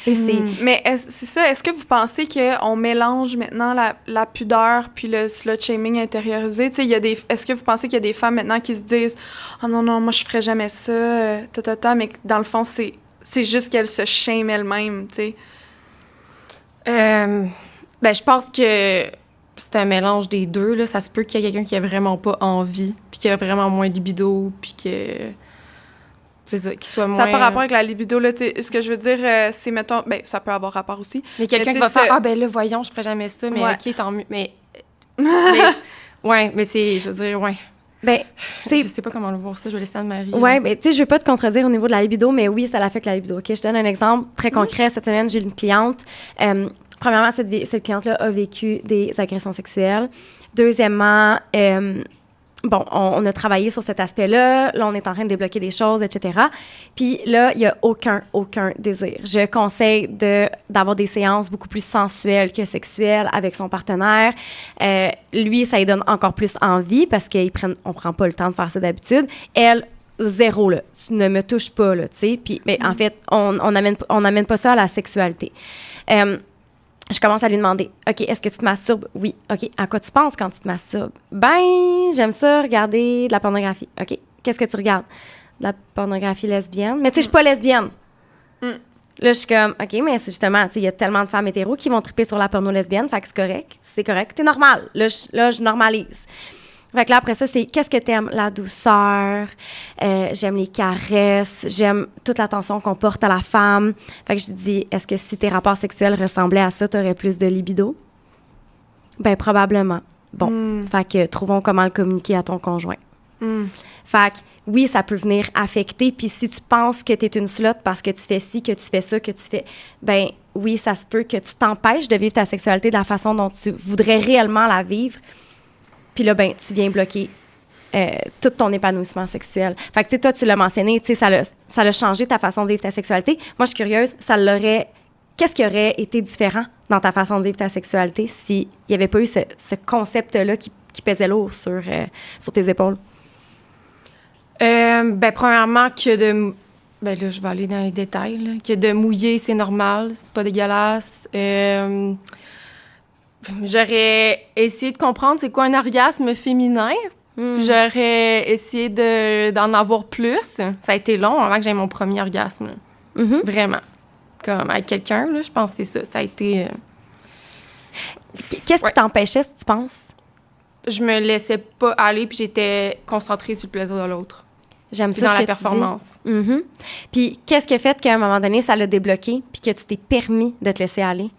Mais c'est ça, est-ce que vous pensez qu'on mélange maintenant la pudeur puis le slut-shaming intériorisé? Est-ce que vous pensez qu'il y a des femmes maintenant qui se disent « Oh non, moi, je ferais jamais ça, mais dans le fond, c'est juste qu'elles se shament elles-mêmes, tu sais?
Ben, je pense que c'est un mélange des deux, là. Ça se peut qu'il y ait quelqu'un qui a vraiment pas envie, puis qui a vraiment moins de libido, puis que... C'est ça, qu'il soit moins...
Ça n'a pas rapport avec la libido, là. Ce que je veux dire, c'est, mettons... Ben, ça peut avoir rapport aussi.
Mais quelqu'un qui va faire « Ah, ben là, voyons, je ferais jamais ça, mais OK, tant mieux. » mais c'est... Je veux dire,
Ben,
je sais pas comment le voir ça, je vais laisser Anne-Marie.
Oui, mais tu sais, je veux pas te contredire au niveau de la libido, mais oui, ça l'affecte la libido. OK, je te donne un exemple très concret. Cette semaine, j'ai une cliente. Premièrement, cette cliente-là a vécu des agressions sexuelles. Deuxièmement, on a travaillé sur cet aspect-là. Là, on est en train de débloquer des choses, etc. Puis là, il n'y a aucun désir. Je conseille d'avoir des séances beaucoup plus sensuelles que sexuelles avec son partenaire. Lui, ça lui donne encore plus envie parce qu'on ne prend pas le temps de faire ça d'habitude. Elle, zéro, là. Tu ne me touches pas, là, tu sais. Puis, en fait, on n'amène pas ça à la sexualité. Je commence à lui demander, OK, est-ce que tu te masturbes? Oui. OK, à quoi tu penses quand tu te masturbes? Ben, j'aime ça regarder de la pornographie. OK, qu'est-ce que tu regardes? De la pornographie lesbienne. Mais tu sais, je suis pas lesbienne. Là, je suis comme, OK, mais c'est justement, tu sais, il y a tellement de femmes hétéros qui vont triper sur la porno lesbienne, fait que c'est correct, c'est normal. Là, je normalise. Fait que là, après ça, c'est qu'est-ce que t'aimes? La douceur, j'aime les caresses, j'aime toute l'attention qu'on porte à la femme. Fait que je dis, est-ce que si tes rapports sexuels ressemblaient à ça, t'aurais plus de libido? Ben, probablement. Bon, fait que trouvons comment le communiquer à ton conjoint. Fait que oui, ça peut venir affecter. Puis si tu penses que t'es une slut parce que tu fais ci, que tu fais ça, que tu fais... Ben oui, ça se peut que tu t'empêches de vivre ta sexualité de la façon dont tu voudrais réellement la vivre. Puis là, ben, tu viens bloquer tout ton épanouissement sexuel. Fait que, tu sais, toi, tu l'as mentionné, tu sais, ça l'a changé ta façon de vivre ta sexualité. Moi, je suis curieuse, qu'est-ce qui aurait été différent dans ta façon de vivre ta sexualité s'il n'y avait pas eu ce concept-là qui pesait lourd sur tes épaules?
Ben, premièrement, ben là, je vais aller dans les détails, là, que de mouiller, c'est normal, c'est pas dégueulasse. J'aurais essayé de comprendre c'est quoi un orgasme féminin. J'aurais essayé d'en avoir plus. Ça a été long avant que j'aie mon premier orgasme. Vraiment. Comme avec quelqu'un, là, je pense que c'est ça. Ça a été...
Qu'est-ce qui t'empêchait, si tu penses?
Je me laissais pas aller, puis j'étais concentrée sur le plaisir de l'autre.
J'aime ça,
dans
ce
la
que
performance.
Tu dis. Puis qu'est-ce qui a fait qu'à un moment donné, ça l'a débloqué, puis que tu t'es permis de te laisser aller?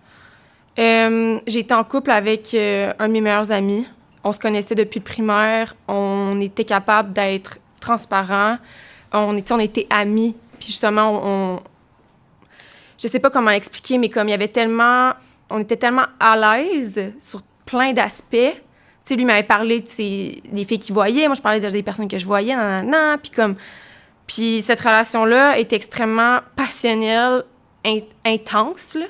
J'ai été en couple avec un de mes meilleurs amis. On se connaissait depuis le primaire. On était capable d'être transparents. On était amis. Puis justement, je sais pas comment l'expliquer, mais comme il y avait on était tellement à l'aise sur plein d'aspects. Tu sais, lui m'avait parlé des filles qu'il voyait. Moi, je parlais des personnes que je voyais. Puis cette relation-là est extrêmement passionnelle, intense, là.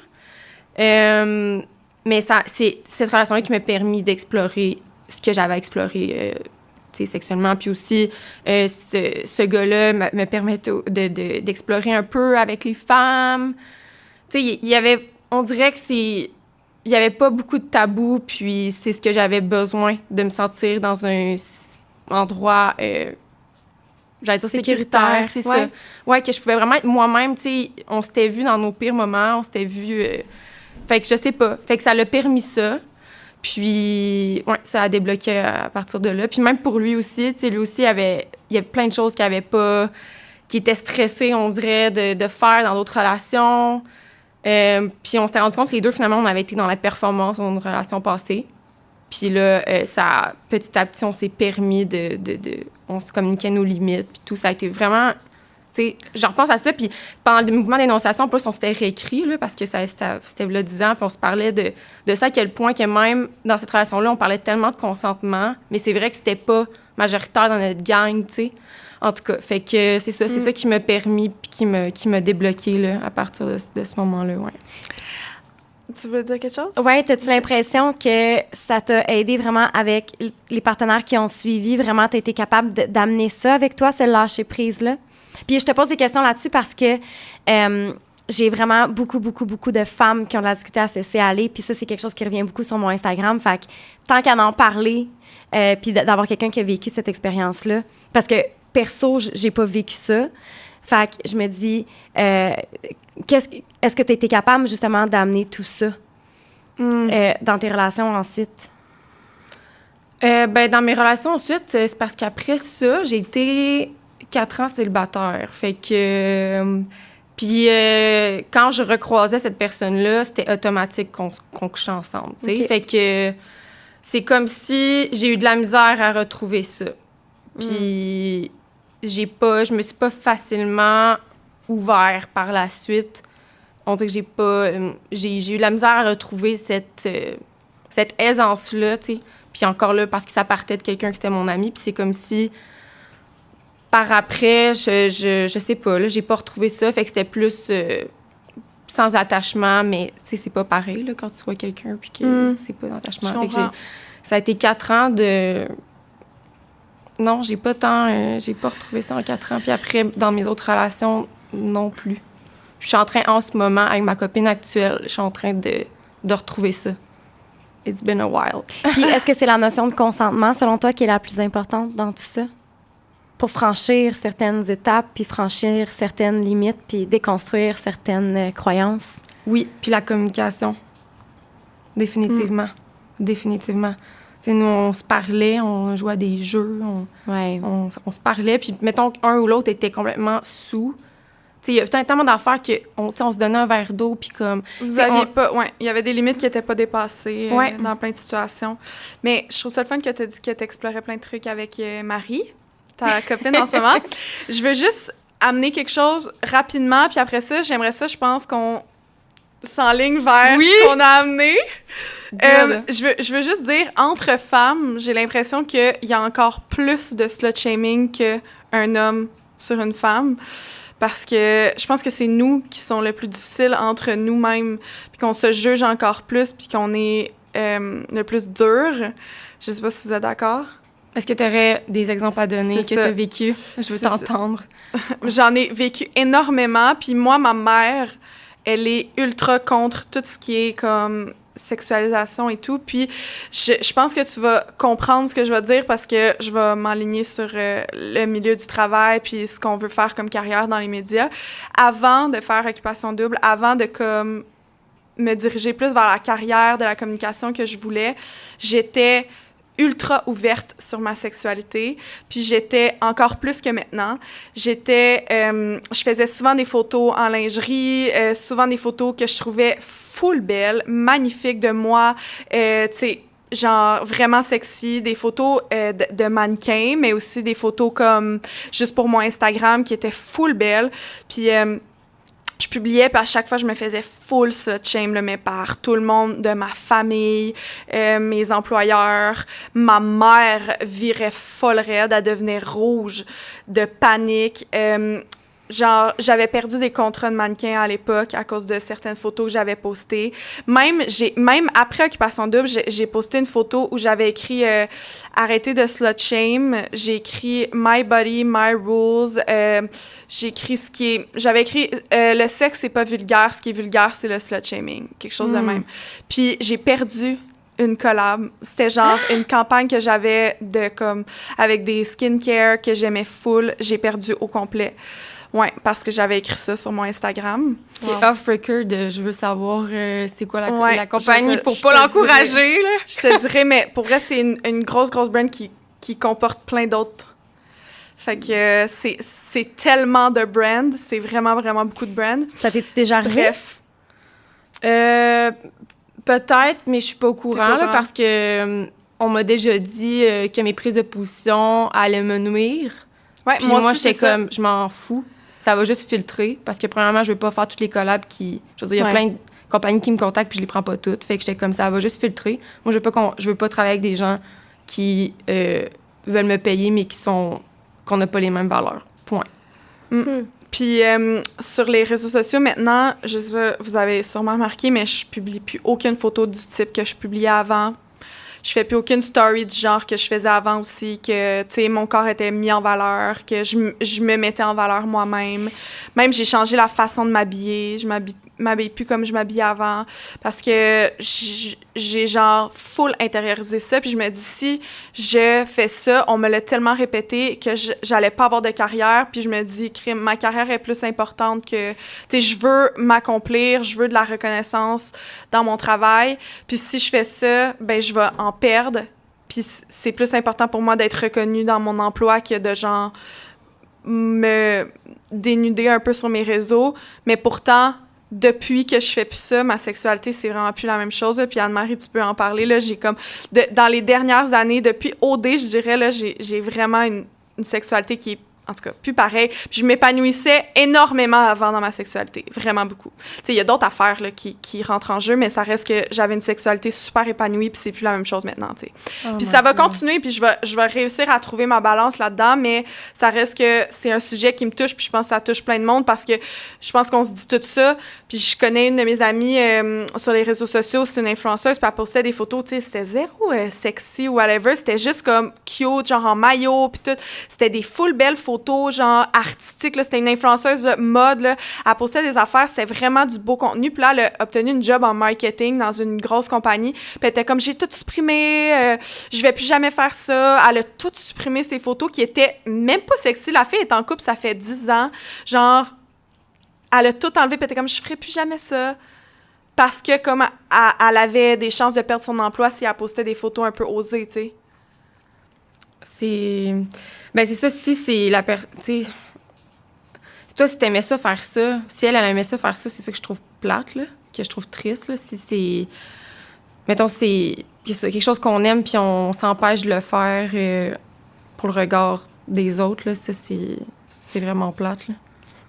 Mais c'est cette relation-là qui m'a permis d'explorer ce que j'avais exploré sexuellement. Puis aussi, ce gars-là me permet d'explorer un peu avec les femmes. Tu sais, on dirait que il n'y avait pas beaucoup de tabous, puis c'est ce que j'avais besoin, de me sentir dans un endroit... j'allais dire sécuritaire, c'est ça. Ouais, que je pouvais vraiment être moi-même, tu sais. On s'était vus dans nos pires moments, on s'était vus... fait que je sais pas. Fait que ça l'a permis ça. Puis, ouais, ça a débloqué à partir de là. Puis même pour lui aussi, tu sais, lui aussi, il y a plein de choses qu'il avait pas... qui étaient stressées, on dirait, de faire dans d'autres relations. Puis on s'était rendu compte que les deux, finalement, on avait été dans la performance dans une relation passée. Puis là, petit à petit, on s'est permis on se communiquait nos limites, puis tout. Ça a été vraiment... Tu sais, je repense à ça, puis pendant le mouvement d'énonciation, en plus, on s'était réécrit, là, parce que c'était là 10 ans, puis on se parlait de ça, à quel point que même dans cette relation-là, on parlait tellement de consentement, mais c'est vrai que c'était pas majoritaire dans notre gang, tu sais. En tout cas, fait que c'est ça qui m'a permis, puis qui m'a débloqué, là, à partir de ce moment-là, ouais.
Tu veux dire quelque chose?
Oui, as-tu l'impression que ça t'a aidé vraiment avec les partenaires qui ont suivi? Vraiment, tu as été capable d'amener ça avec toi, ce lâcher-prise-là? Puis je te pose des questions là-dessus parce que j'ai vraiment beaucoup de femmes qui ont de la difficulté à se laisser aller. Puis ça, c'est quelque chose qui revient beaucoup sur mon Instagram. Fait que tant qu'à en parler, puis d'avoir quelqu'un qui a vécu cette expérience-là, parce que perso, j'ai pas vécu ça. Fait que je me dis, est-ce que tu as été capable justement d'amener tout ça dans tes relations ensuite?
Ben, dans mes relations ensuite, c'est parce qu'après ça, j'ai été 4 ans célibataire. Fait que... Puis quand je recroisais cette personne-là, c'était automatique qu'on couchait ensemble, tu sais.
Okay.
Fait que c'est comme si j'ai eu de la misère à retrouver ça. Puis je me suis pas facilement ouvert par la suite. On dirait que j'ai eu de la misère à retrouver cette aisance-là, tu sais. Puis encore là, parce que ça partait de quelqu'un qui était mon ami, puis c'est comme si, par après, je sais pas, là, j'ai pas retrouvé ça, fait que c'était plus sans attachement, mais tu sais, c'est pas pareil, là, quand tu vois quelqu'un, puis que c'est pas d'attachement. Fait que ça a été 4 ans de... Non, j'ai pas retrouvé ça en 4 ans, puis après, dans mes autres relations, non plus. Je suis en train, en ce moment, avec ma copine actuelle, je suis en train de retrouver ça. It's been a while.
Puis est-ce que c'est la notion de consentement, selon toi, qui est la plus importante dans tout ça? Pour franchir certaines étapes, puis franchir certaines limites, puis déconstruire certaines croyances?
Oui, puis la communication. Définitivement. Définitivement. Tu sais, nous, on se parlait, on jouait à des jeux, on se parlait, puis mettons qu'un ou l'autre était complètement sous. Il y a tellement d'affaires qu'on se donnait un verre d'eau, puis comme...
Vous aviez pas... Ouais, il y avait des limites qui n'étaient pas dépassées dans plein de situations. Mais je trouve ça le fun que tu as dit que tu explorais plein de trucs avec Marie, ta copine en ce moment. Je veux juste amener quelque chose rapidement, puis après ça, j'aimerais ça, je pense qu'on s'enligne vers ce qu'on a amené. Je veux juste dire, entre femmes, j'ai l'impression qu'il y a encore plus de slut-shaming qu'un homme sur une femme. Parce que je pense que c'est nous qui sont le plus difficiles entre nous-mêmes, puis qu'on se juge encore plus, puis qu'on est le plus dur. Je sais pas si vous êtes d'accord.
Est-ce que tu aurais des exemples à donner que tu as vécu? Je veux t'entendre.
J'en ai vécu énormément, puis moi, ma mère, elle est ultra contre tout ce qui est comme sexualisation et tout. Puis je pense que tu vas comprendre ce que je vais dire parce que je vais m'aligner sur le milieu du travail puis ce qu'on veut faire comme carrière dans les médias. Avant de faire Occupation Double, avant de comme me diriger plus vers la carrière de la communication que je voulais, j'étais ultra ouverte sur ma sexualité, puis j'étais encore plus que maintenant. Je faisais souvent des photos en lingerie, souvent des photos que je trouvais full belles, magnifiques de moi, tu sais, genre vraiment sexy, des photos de mannequins, mais aussi des photos comme juste pour mon Instagram qui étaient full belles, puis je publiais, puis à chaque fois, je me faisais full slut-shame, mais par tout le monde de ma famille, mes employeurs. Ma mère virait folle raide, elle devenait rouge de panique. Genre, j'avais perdu des contrats de mannequin à l'époque à cause de certaines photos que j'avais postées. Même après Occupation Double, j'ai posté une photo où j'avais écrit « Arrêtez de slut-shame ». J'ai écrit « My body, my rules ». J'avais écrit « Le sexe, c'est pas vulgaire. Ce qui est vulgaire, c'est le slut-shaming ». Quelque chose de même. Puis j'ai perdu une collab. C'était genre une campagne que j'avais avec des skincare que j'aimais full. J'ai perdu au complet. Ouais, parce que j'avais écrit ça sur mon Instagram.
Wow. Off-record, je veux savoir c'est quoi la compagnie pour pas l'encourager. Là.
Je te dirais, mais pour vrai, c'est une grosse brand qui comporte plein d'autres. Fait que c'est tellement de brands. C'est vraiment, vraiment beaucoup de brands.
Ça t'es-tu déjà arrivé?
Bref.
Peut-être, mais je suis pas au courant, là, parce que on m'a déjà dit que mes prises de position allaient me nuire.
Ouais,
puis moi j'étais comme, je m'en fous. Ça va juste filtrer, parce que premièrement, je veux pas faire toutes les collabs qui... Je veux dire, il y a plein de compagnies qui me contactent, puis je les prends pas toutes. Fait que j'étais comme, ça va juste filtrer. Moi, je veux pas travailler avec des gens qui veulent me payer, mais qu'on n'a pas les mêmes valeurs. Point.
Puis sur les réseaux sociaux, maintenant, je sais pas, vous avez sûrement remarqué, mais je publie plus aucune photo du type que je publiais avant. Je fais plus aucune story du genre que je faisais avant aussi, que, tu sais, mon corps était mis en valeur, que je me mettais en valeur moi-même. Même, j'ai changé la façon de m'habiller. Je m'habille plus comme je m'habillais avant parce que j'ai, genre, full intériorisé ça. Puis je me dis, si je fais ça, on me l'a tellement répété que j'allais pas avoir de carrière. Puis je me dis, ma carrière est plus importante que... Tu sais, je veux m'accomplir, je veux de la reconnaissance dans mon travail. Puis si je fais ça, ben je vais en perdre. Puis c'est plus important pour moi d'être reconnue dans mon emploi que de, genre, me dénuder un peu sur mes réseaux, mais pourtant, depuis que je fais plus ça, ma sexualité, c'est vraiment plus la même chose. Là. Puis Anne-Marie, tu peux en parler. Là, j'ai comme... dans les dernières années, depuis OD, je dirais, là, j'ai vraiment une sexualité qui est, en tout cas, plus pareil. Puis je m'épanouissais énormément avant dans ma sexualité. Vraiment beaucoup. Tu sais, il y a d'autres affaires là, qui rentrent en jeu, mais ça reste que j'avais une sexualité super épanouie, puis c'est plus la même chose maintenant, tu sais. Puis ça va continuer, puis je vais réussir à trouver ma balance là-dedans, mais ça reste que c'est un sujet qui me touche, puis je pense que ça touche plein de monde, parce que je pense qu'on se dit tout ça. Puis je connais une de mes amies sur les réseaux sociaux, c'est une influenceuse, puis elle postait des photos, tu sais, c'était zéro sexy ou whatever, c'était juste comme cute, genre en maillot, puis tout. C'était des full belles photos, genre artistiques, là. C'était une influenceuse mode, là. Elle postait des affaires, c'était vraiment du beau contenu. Puis là, elle a obtenu une job en marketing dans une grosse compagnie. Puis elle était comme, j'ai tout supprimé, je vais plus jamais faire ça. Elle a tout supprimé ses photos qui étaient même pas sexy. La fille est en couple, ça fait 10 ans. Genre, elle a tout enlevé, puis elle était comme, je ferai plus jamais ça. Parce que comme elle avait des chances de perdre son emploi si elle postait des photos un peu osées, tu sais.
C'est ça, si c'est la personne... Tu sais, toi, si t'aimais ça, faire ça, si elle aimait ça, faire ça, c'est ça que je trouve plate, là, que je trouve triste, là. Si c'est... Mettons, c'est quelque chose qu'on aime, puis on s'empêche de le faire pour le regard des autres, là, ça, c'est vraiment plate, là.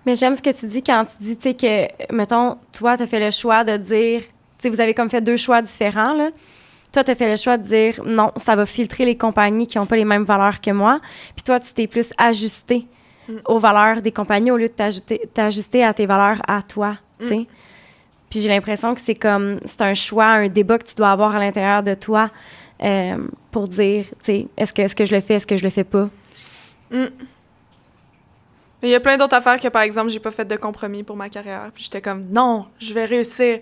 Mais j'aime ce que tu dis quand tu dis, tu sais, que, mettons, toi, t'as fait le choix de dire... Tu sais, vous avez comme fait 2 choix différents, là. Toi, tu as fait le choix de dire non, ça va filtrer les compagnies qui n'ont pas les mêmes valeurs que moi. Puis toi, tu t'es plus ajusté aux valeurs des compagnies au lieu de t'ajuster à tes valeurs à toi, tu sais. Puis j'ai l'impression que c'est un choix, un débat que tu dois avoir à l'intérieur de toi pour dire, tu sais, est-ce que je le fais, est-ce que je le fais pas?
Mais il y a plein d'autres affaires que, par exemple, j'ai pas fait de compromis pour ma carrière. Puis j'étais comme, non, je vais réussir.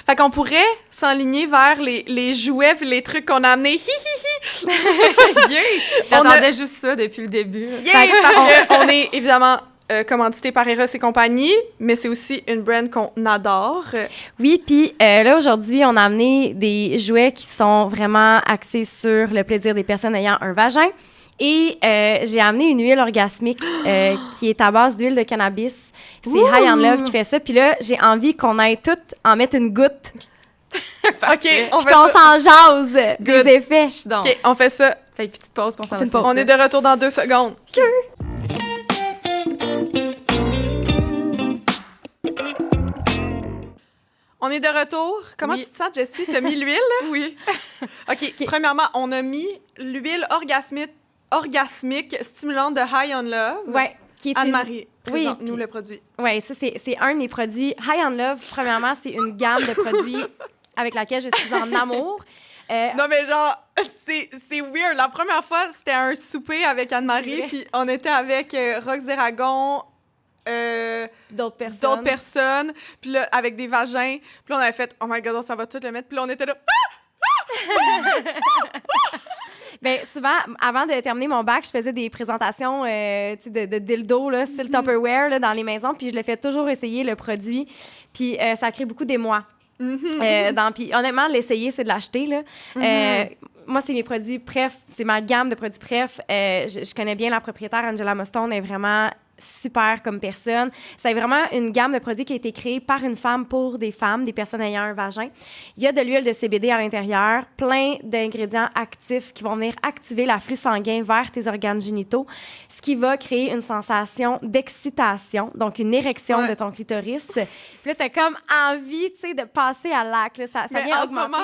Fait qu'on pourrait s'enligner vers les jouets puis les trucs qu'on a amenés.
Yeah! J'attendais juste ça depuis le début.
Yeah! Parce qu'on est évidemment commandité par Eros et compagnie, mais c'est aussi une brand qu'on adore.
Oui, puis là, aujourd'hui, on a amené des jouets qui sont vraiment axés sur le plaisir des personnes ayant un vagin. Et j'ai amené une huile orgasmique qui est à base d'huile de cannabis. C'est High on Love qui fait ça. Puis là, j'ai envie qu'on aille toutes en mettre une goutte.
OK, on fait
qu'on
ça.
s'en jase des effets.
Donc.
OK, on fait ça.
Fait une petite pause pour ça.
On est de retour dans 2 secondes. On est de retour. Comment tu te sens, Jessie? T'as mis l'huile?
Oui.
OK. Premièrement, on a mis l'huile orgasmique stimulante de High on Love.
Ouais.
Anne-Marie, présente-nous le produit.
Oui, ça, c'est un de mes produits. High on Love, premièrement, c'est une gamme de produits avec laquelle je suis en amour.
Non, mais genre, c'est weird. La première fois, c'était un souper avec Anne-Marie, puis on était avec Rox Deragon,
d'autres
personnes, puis là, avec des vagins. Puis là, on avait fait « Oh my God, ça va tout le mettre. » Puis là, on était là
Bien, souvent, avant de terminer mon bac, je faisais des présentations de dildo, là, style Tupperware, là, dans les maisons, puis je le fais toujours essayer, le produit. Puis ça crée beaucoup d'émoi. Puis honnêtement, l'essayer, c'est de l'acheter, là. Moi, c'est mes produits préf, c'est ma gamme de produits préf. Je connais bien la propriétaire, Angela Mostone, elle est vraiment super comme personne. C'est vraiment une gamme de produits qui a été créée par une femme pour des femmes, des personnes ayant un vagin. Il y a de l'huile de CBD à l'intérieur, plein d'ingrédients actifs qui vont venir activer l'afflux sanguin vers tes organes génitaux, ce qui va créer une sensation d'excitation, donc une érection de ton clitoris. Puis là, t'as comme envie, tu sais, de passer à l'acte. Ça vient augmenter.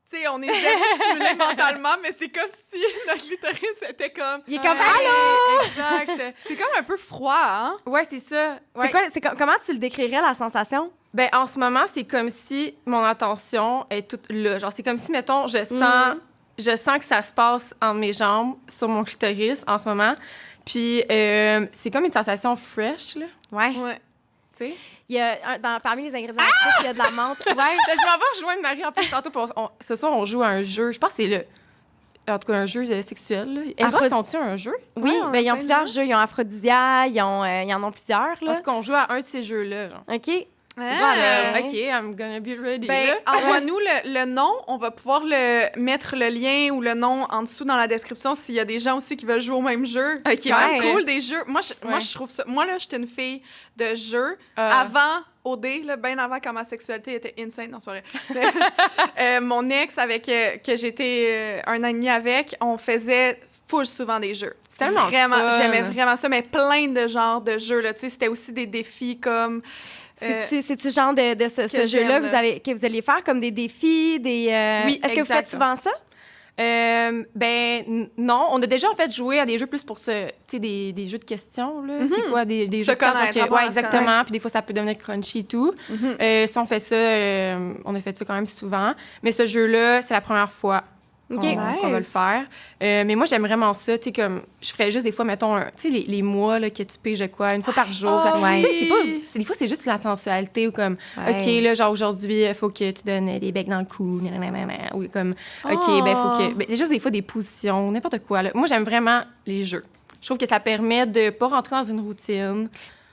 Tu sais, on est stimulé mentalement, mais c'est comme si notre clitoris était comme...
Il est comme « Allô! »
Exact. C'est comme un peu froid, hein?
Ouais, c'est ça. Ouais.
Comment tu le décrirais, la sensation?
Ben, en ce moment, c'est comme si mon attention est toute là. Genre, c'est comme si, mettons, je sens que ça se passe entre mes jambes, sur mon clitoris, en ce moment. Puis, c'est comme une sensation fresh, là.
Ouais.
Tu sais?
Il y a, parmi les ingrédients actifs, il y a de la menthe. Ouais.
Je vais avoir rejoindre Marie en plus tantôt. Ce soir, on joue à un jeu. Je pense que c'est en tout cas, un jeu sexuel. Eva, sont-ils un jeu?
Oui, ils ont plusieurs jeux. Ils ont Aphrodisia, ils en ont plusieurs. Là.
En tout cas, on joue à un de ces jeux-là. Genre.
OK.
Ah.
OK, I'm gonna be ready.
Ben,
là.
envoie-nous le nom. On va pouvoir mettre le lien ou le nom en dessous dans la description s'il y a des gens aussi qui veulent jouer au même jeu.
OK,
C'est quand même
ouais.
cool, des jeux. Moi, je trouve ça... Moi, là, j'étais une fille de jeu
Ah.
avant OD, là, bien avant quand ma sexualité était insane, non, c'est pas vrai. Mon ex, avec que j'étais un an et demi avec, on faisait full souvent des jeux.
C'est tellement
Vraiment,
fun.
j'aimais vraiment ça, mais plein de genres de jeux, là. Tu sais, c'était aussi des défis comme...
C'est-tu genre de ce
que
jeu-là
j'aime, là.
que vous alliez faire comme des défis, des...
Oui,
Est-ce que vous faites souvent ça?
Non, on a déjà en fait joué à des jeux plus pour tu sais, des jeux de questions, là. C'est quoi, des jeux de cartes,
connaître,
genre
apprendre à
ouais,
se
exactement.
connaître.
Puis des fois, ça peut devenir crunchy et tout. Si on fait ça, on a fait ça quand même souvent. Mais ce jeu-là, c'est la première fois
OK.
qu'on va le faire. Mais moi, j'aime vraiment ça. Tu sais, comme, je ferais juste des fois, mettons, tu sais, les mois là, que tu piges de quoi, une fois par jour.
Oh,
ouais.
Tu sais, des fois, c'est juste la sensualité ou comme,
Ouais.
OK, là, genre, aujourd'hui, il faut que tu donnes des becs dans le cou. Ou comme, OK, ben, faut que. Ben, c'est juste des fois des positions, n'importe quoi. Là. Moi, j'aime vraiment les jeux. Je trouve que ça permet de pas rentrer dans une routine.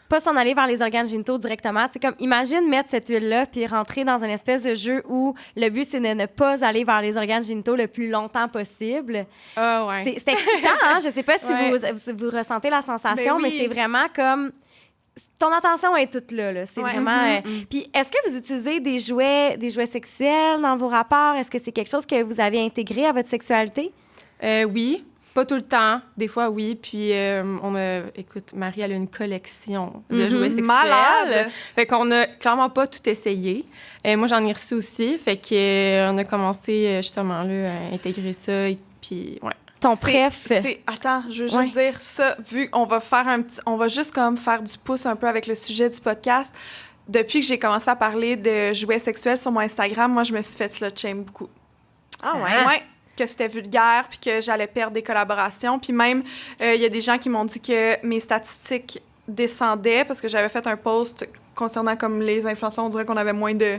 Pas s'en aller vers les organes génitaux directement. Tu sais, comme, imagine mettre cette huile-là puis rentrer dans une espèce de jeu où le but, c'est de ne pas aller vers les organes génitaux le plus longtemps possible.
Ah, ouais.
C'est excitant, hein? Je sais pas si
Ouais.
vous ressentez la sensation,
Ben
mais
oui.
c'est vraiment comme... Ton attention est toute là. C'est
Ouais.
vraiment... Puis, est-ce que vous utilisez des jouets sexuels dans vos rapports? Est-ce que c'est quelque chose que vous avez intégré à votre sexualité?
Oui. Pas tout le temps. Des fois, oui. Puis, écoute, Marie, elle a une collection de jouets sexuels.
Malade!
Fait qu'on a clairement pas tout essayé. Moi, j'en ai reçu aussi. Fait que on a commencé, justement, là, à intégrer ça. Et puis, ouais.
Ton préf?
Attends, je veux juste dire ça, vu qu'on va faire on va juste comme faire du pouce un peu avec le sujet du podcast. Depuis que j'ai commencé à parler de jouets sexuels sur mon Instagram, moi, je me suis fait slut-shame beaucoup.
Ah ouais?
Ouais, que c'était vulgaire, puis que j'allais perdre des collaborations. Puis même, il y a des gens qui m'ont dit que mes statistiques descendaient parce que j'avais fait un post concernant comme les influenceurs, on dirait qu'on avait moins de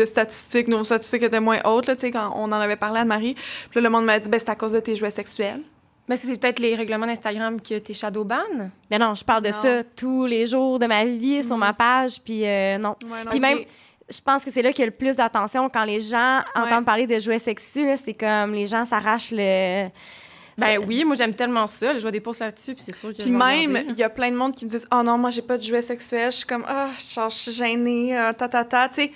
statistiques, nos statistiques étaient moins hautes, là, tu sais, quand on en avait parlé à Anne-Marie. Puis là, le monde m'a dit, ben c'est à cause de tes jouets sexuels.
Mais c'est peut-être les règlements d'Instagram que t'es shadowban.
Mais non, je parle de
Non.
ça tous les jours de ma vie sur ma page, puis non.
Ouais, non,
Puis
ok.
même, je pense que c'est là qu'il y a le plus d'attention quand les gens entendent parler de jouets sexus. Là, c'est comme les gens s'arrachent le...
Ben oui, moi, j'aime tellement ça. Je vois des posts là-dessus, puis c'est sûr que
Puis
je vais
même,
regarder.
il y a plein de monde qui me disent « Oh non, moi, j'ai pas de jouets sexuels. » Je suis comme « Ah, je suis gênée, Tu sais,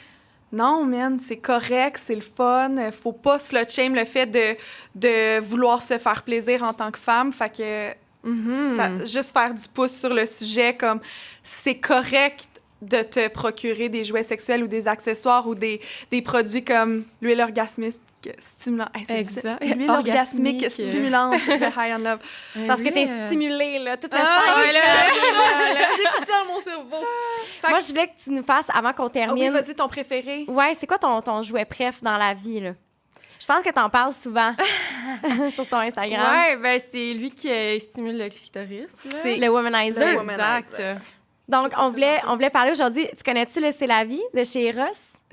non, man, c'est correct, c'est le fun. Faut pas slut-shame le fait de vouloir se faire plaisir en tant que femme. Fait que juste faire du pouce sur le sujet, comme c'est correct de te procurer des jouets sexuels ou des accessoires ou des produits comme l'huile orgasmique stimulant. Hey, c'est
Exact.
difficile. L'huile orgasmique
Orgasmique.
stimulante de High on Love.
C'est parce que t'es stimulé, là. Tout le
Ah,
sang est
ouais,
gelé, là.
j'ai tout ça dans mon cerveau. Fait
Moi,
que-
je voulais que tu nous fasses, avant qu'on
Ah oui,
termine...
vas-y, ton préféré.
Ouais, c'est quoi ton jouet préf dans la vie, là? Je pense que t'en parles souvent sur ton Instagram.
Ouais, ben c'est lui qui stimule le clitoris. là.
C'est
Le womanizer.
Le womanizer.
Exact.
Donc, on voulait parler aujourd'hui... Tu connais-tu le C'est la vie de chez Eros?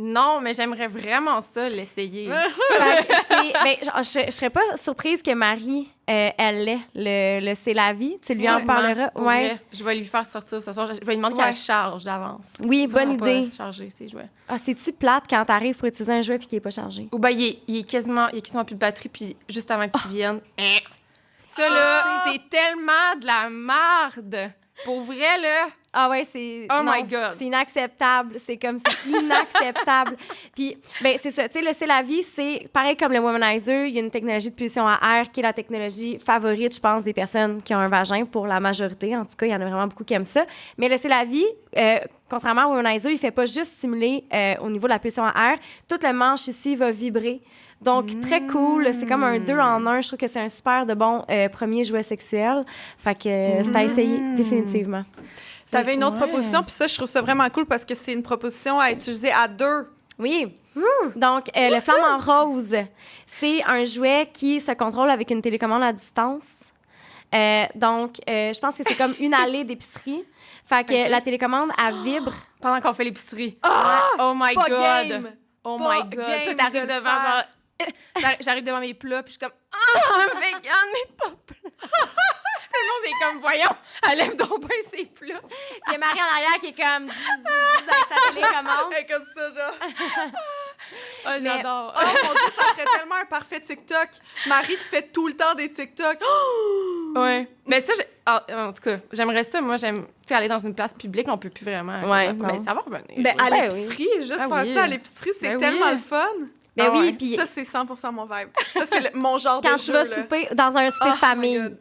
Non, mais j'aimerais vraiment ça, l'essayer.
Fait que je serais pas surprise que Marie, elle l'ait, le C'est la vie. Tu lui en
Sûrement,
parleras.
pour
Ouais.
vrai. Je vais lui faire sortir ce soir. Je vais lui demander
Ouais.
qu'elle charge d'avance.
Oui,
Ils
bonne
sont pas
idée.
chargés, ces jouets.
Ah, c'est-tu plate quand t'arrives pour utiliser un jouet puis qu'il est pas chargé?
Ou ben, il est quasiment plus de batterie, puis juste avant que tu viennes. Ça, là, c'est tellement de la marde. Pour vrai, là.
Ah ouais, c'est...
Oh
non,
my God.
C'est inacceptable. C'est inacceptable. Puis, ben c'est ça. Tu sais, le C'est la vie, c'est pareil comme le womanizer. Il y a une technologie de pulsion à air qui est la technologie favorite, je pense, des personnes qui ont un vagin pour la majorité. En tout cas, il y en a vraiment beaucoup qui aiment ça. Mais le C'est la vie, contrairement au womanizer, il fait pas juste stimuler au niveau de la pulsion à air. Tout le manche ici va vibrer. Donc, très cool. C'est comme un 2 en 1. Je trouve que c'est un super de bon premier jouet sexuel. Fait que c'est à essayer, définitivement.
T'avais une autre
Ouais.
proposition, puis ça, je trouve ça vraiment cool parce que c'est une proposition à utiliser à deux.
Oui. Donc, le flamant rose, c'est un jouet qui se contrôle avec une télécommande à distance. Donc, je pense que c'est comme une allée d'épicerie. Fait que la télécommande, elle vibre.
Pendant qu'on fait l'épicerie.
Ah!
Oh my
Pas
God.
game!
Oh
Pas
my God.
game
Puis t'arrives
de le
devant,
faire.
genre... J'arrive devant mes plats, puis je suis comme... Ah, vegan, mais pas plat. Le monde est comme, voyons, elle aime donc bien ses plats.
Puis il y a Marie en arrière qui est comme avec sa télécommande.
Elle est comme ça, genre.
Oh, j'adore.
Oh mon Dieu, ça serait tellement un parfait TikTok. Marie qui fait tout le temps des TikTok.
Ouais. Mais ça, en tout cas, j'aimerais ça. Moi, j'aime aller dans une place publique, on peut plus vraiment.
Ouais,
mais
non.
ça va revenir.
Mais à
Ben
l'épicerie, juste
Ah
faire
oui.
ça à l'épicerie, c'est
Ben
tellement
oui.
le fun.
Ben
Ah
oui,
ouais.
puis
Ça, c'est 100% mon vibe. Ça, c'est mon genre
quand
de
tu
jeu.
vas
là.
souper dans un souper
Oh
de
my
famille,
God.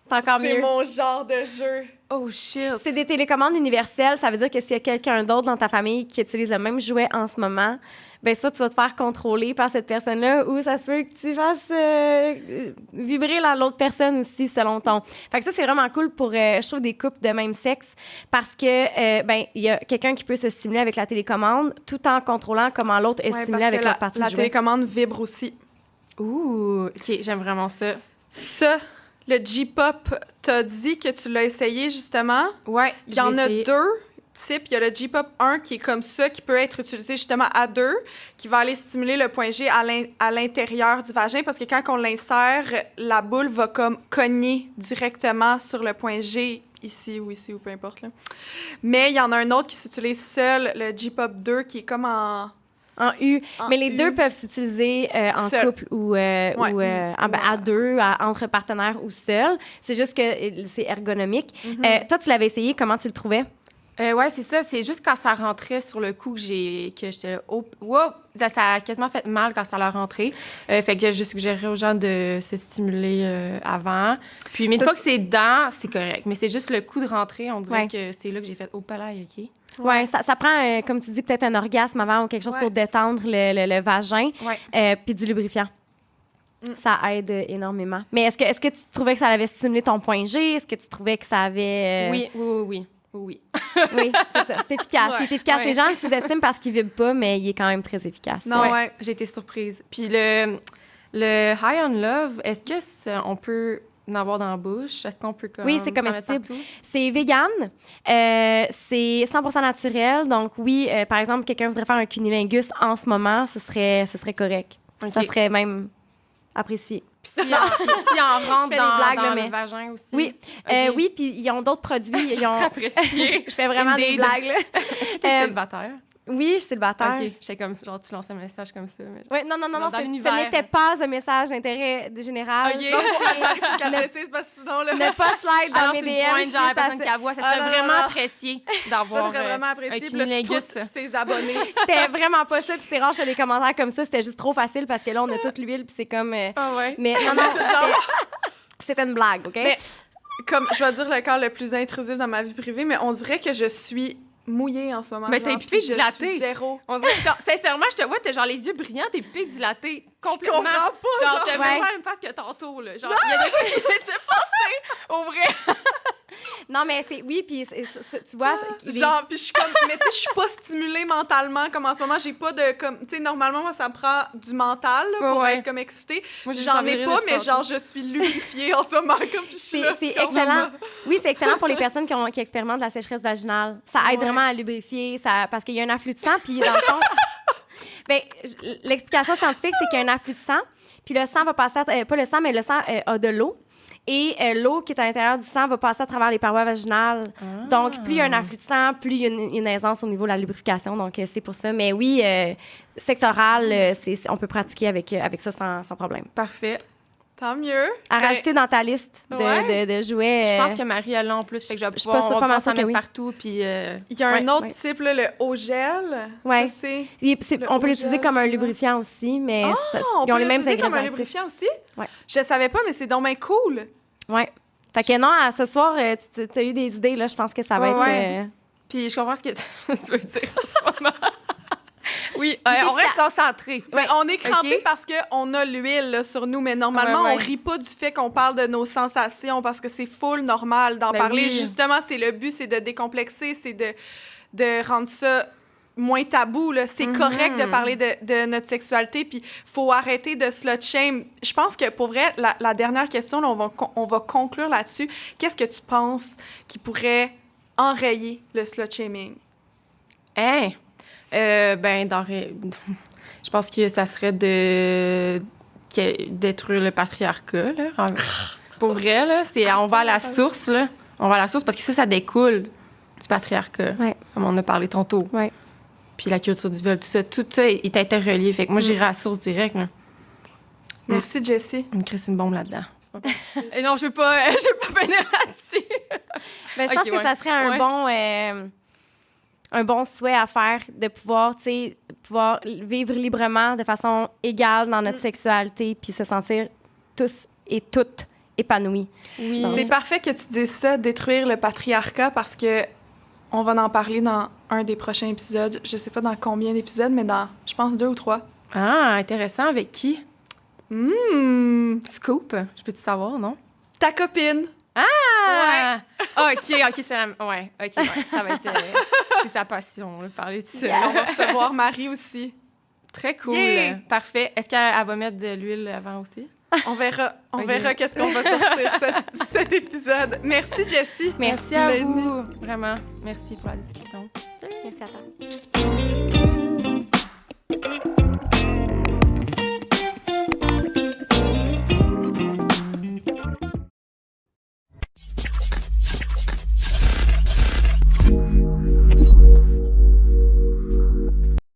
c'est encore
C'est
mieux.
mon genre de jeu.
Oh shit.
C'est des télécommandes universelles, ça veut dire que s'il y a quelqu'un d'autre dans ta famille qui utilise le même jouet en ce moment, ben soit tu vas te faire contrôler par cette personne-là, ou ça se peut que tu fasses vibrer l'autre personne aussi selon ton. Fait que ça, c'est vraiment cool pour, je trouve, des couples de même sexe, parce que, ben, il y a quelqu'un qui peut se stimuler avec la télécommande tout en contrôlant comment l'autre est
Ouais,
stimulé
parce
avec
que
la partie
la
du jouet.
télécommande vibre aussi.
Ouh, OK, j'aime vraiment ça.
Ça, le J-pop, t'as dit que tu l'as essayé, justement.
Ouais,
Il y en a deux types. Il y a le J-pop 1 qui est comme ça, qui peut être utilisé justement à deux, qui va aller stimuler le point G à l'intérieur du vagin, parce que quand on l'insère, la boule va comme cogner directement sur le point G, ici ou peu importe. Là. Mais il y en a un autre qui s'utilise seul, le J-pop 2, qui est comme en
U. Mais les
U.
deux peuvent s'utiliser en
Seul.
couple ou à deux, entre partenaires ou seul. C'est juste que c'est ergonomique. Toi, tu l'avais essayé. Comment tu le trouvais?
Ouais, c'est ça. C'est juste quand ça rentrait sur le coup que j'étais là, oh, wow, ça a quasiment fait mal quand ça l'a rentré. Fait que j'ai suggéré aux gens de se stimuler avant. Puis, mais une fois que c'est dedans, c'est correct. Mais c'est juste le coup de rentrée, on dirait
Ouais.
que c'est là que j'ai fait, oh, palais, OK.
Ouais, ça prend, comme tu dis, peut-être un orgasme avant ou quelque chose
Ouais.
pour détendre le vagin.
Ouais.
Puis du lubrifiant. Ça aide énormément. Mais est-ce que tu trouvais que ça avait stimulé ton point G? Est-ce que tu trouvais que ça avait...
Oui.
Oui, c'est ça. C'est efficace.
Ouais.
C'est efficace.
Ouais.
Les gens le sous-estiment parce qu'il ne vibre pas, mais il est quand même très efficace.
Non, ouais.
J'ai été surprise. Puis le High on Love, est-ce que on peut en avoir dans la bouche? Est-ce qu'on peut comme
Oui, c'est
s'en mettre
comestible.
partout?
C'est vegan, c'est 100% naturel. Donc oui, par exemple, quelqu'un voudrait faire un cunilingus en ce moment, ce serait correct.
Ok.
Ça serait même apprécié.
Puis s'il en rentre
Je fais des
dans,
blagues,
dans
là,
le
mais-
vagin aussi?
Oui,
Ok.
oui, puis ils ont d'autres produits. Ils ont...
Ça serait apprécié.
Je fais vraiment des
Indeed.
blagues, là.
T'es célibataire?
Oui, je suis célibataire.
OK. J'étais comme, genre, tu lances un message comme ça. Mais...
Oui, non,
Dans
ce
l'univers.
n'était pas un message d'intérêt général.
OK, donc faut qu'elle précise, parce que sinon, là,
Ne pas slide
Alors,
dans
c'est
mes
une
DM.
pointe, genre, la
suite à
personne qui
ça.
la voit. Ça
Ah,
serait
non,
vraiment
non, non.
apprécié
ça
d'avoir
serait vraiment
un
apprécié. Puis
cunilingus.
là, tous ses abonnés.
C'était vraiment pas ça. Puis c'est rare que je fais des commentaires comme ça. C'était juste trop facile parce que là, on a toute l'huile. Puis c'est comme...
Ah ouais.
Mais non, c'était une blague, OK?
Mais comme, je vais dire le corps le plus intrusif dans ma vie privée, mais on dirait que je suis mouillée en ce moment.
Mais t'es
genre,
pipé
puis je
dilatée.
suis zéro.
On dirait, genre, sincèrement, je te vois, t'as genre les yeux brillants, t'es pipé dilaté. Complètement.
Je comprends pas,
Genre, t'as
Ouais.
même pas la même face que tantôt, là. Genre, il y a des trucs qui s'est passé. Au vrai.
Non, mais c'est... Oui, puis tu vois...
Genre, puis je suis comme, mais tu sais, je suis pas stimulée mentalement, comme en ce moment, j'ai pas de, comme, tu sais, normalement, moi, ça me prend du mental, là, pour
Ouais.
être comme excitée.
Moi, j'ai
J'en
envie
ai
de
pas,
rire
mais
tantôt.
genre, je suis lubrifiée en ce moment, comme, puis je suis là,
C'est
je suis comme,
excellent. Oui, c'est excellent pour les personnes qui expérimentent la sécheresse vaginale. Ça aide
Ouais.
vraiment à lubrifier, parce qu'il y a un afflux de sang, puis dans le fond... Ben, l'explication scientifique, c'est qu'il y a un afflux de sang, puis le sang va passer, pas le sang, mais le sang a de l'eau. Et l'eau qui est à l'intérieur du sang va passer à travers les parois vaginales. Donc, plus il y a un afflux de sang, plus il y a une aisance au niveau de la lubrification. Donc, c'est pour ça. Mais oui, sexe oral, on peut pratiquer avec ça sans problème.
Parfait.
Tant mieux.
À
Ben,
rajouter dans ta liste de jouets.
Je pense que Marie, elle l'a en plus. Fait que je vais
je suis
pouvoir,
pas
on
sûre,
va
pas mal
pouvoir s'en
sûre que
mettre
oui.
partout. Puis,
il y a un autre
ouais.
type, là, le eau gel.
Ouais.
Ça, c'est...
On peut
eau
l'utiliser
gel,
comme un
souvent.
lubrifiant aussi, mais
on
ils ont
peut
les mêmes
l'utiliser comme un
ingrédients.
lubrifiant aussi?
Ouais.
Je savais pas, mais c'est donc bien cool.
Ouais. Fait que non, ce soir, tu as eu des idées, là. Je pense que ça va
Ouais.
être...
puis je comprends ce que tu veux dire en ce moment. Oui, on reste concentré.
Ben, on est crampé
Ok.
parce qu'on a l'huile là, sur nous, mais normalement,
Ouais, ouais.
on rit pas du fait qu'on parle de nos sensations parce que c'est full normal d'en
Ben
parler.
oui.
Justement, c'est le but, c'est de décomplexer, c'est de rendre ça moins tabou. Là. C'est correct de parler de notre sexualité, puis faut arrêter de slut shame. Je pense que, pour vrai, la dernière question, là, on va conclure là-dessus. Qu'est-ce que tu penses qui pourrait enrayer le slut shaming?
Hein? Ben, je pense que ça serait de détruire le patriarcat, là. Pour vrai, là, on va à la source, là. On va à la source parce que ça découle du patriarcat, comme on a parlé tantôt.
Ouais.
Puis la culture du viol, tout ça est interrelié. Fait que moi, j'irai à la source directe, là.
Merci, Jessie.
Il me crisse une bombe là-dedans. Et non, je veux pas finir là-dessus.
Ben, je pense que ça serait un bon souhait à faire de pouvoir vivre librement de façon égale dans notre sexualité puis se sentir tous et toutes épanouis.
Oui.
C'est parfait que tu dises ça, détruire le patriarcat, parce que on va en parler dans un des prochains épisodes. Je sais pas dans combien d'épisodes, mais dans, je pense, 2 ou 3.
Ah, intéressant. Avec qui? Scoop. Je peux-tu savoir, non?
Ta copine.
Ah! Ouais. OK, c'est la... Ouais, OK, ça va être... c'est sa passion, là, parler de ça.
On va recevoir Marie aussi.
Très cool.
Yeah!
Parfait. Est-ce qu'elle va mettre de l'huile avant aussi?
On verra qu'est-ce qu'on va sortir cet épisode. Merci, Jessie.
Merci à vous. Vraiment. Merci pour la discussion.
Merci à toi.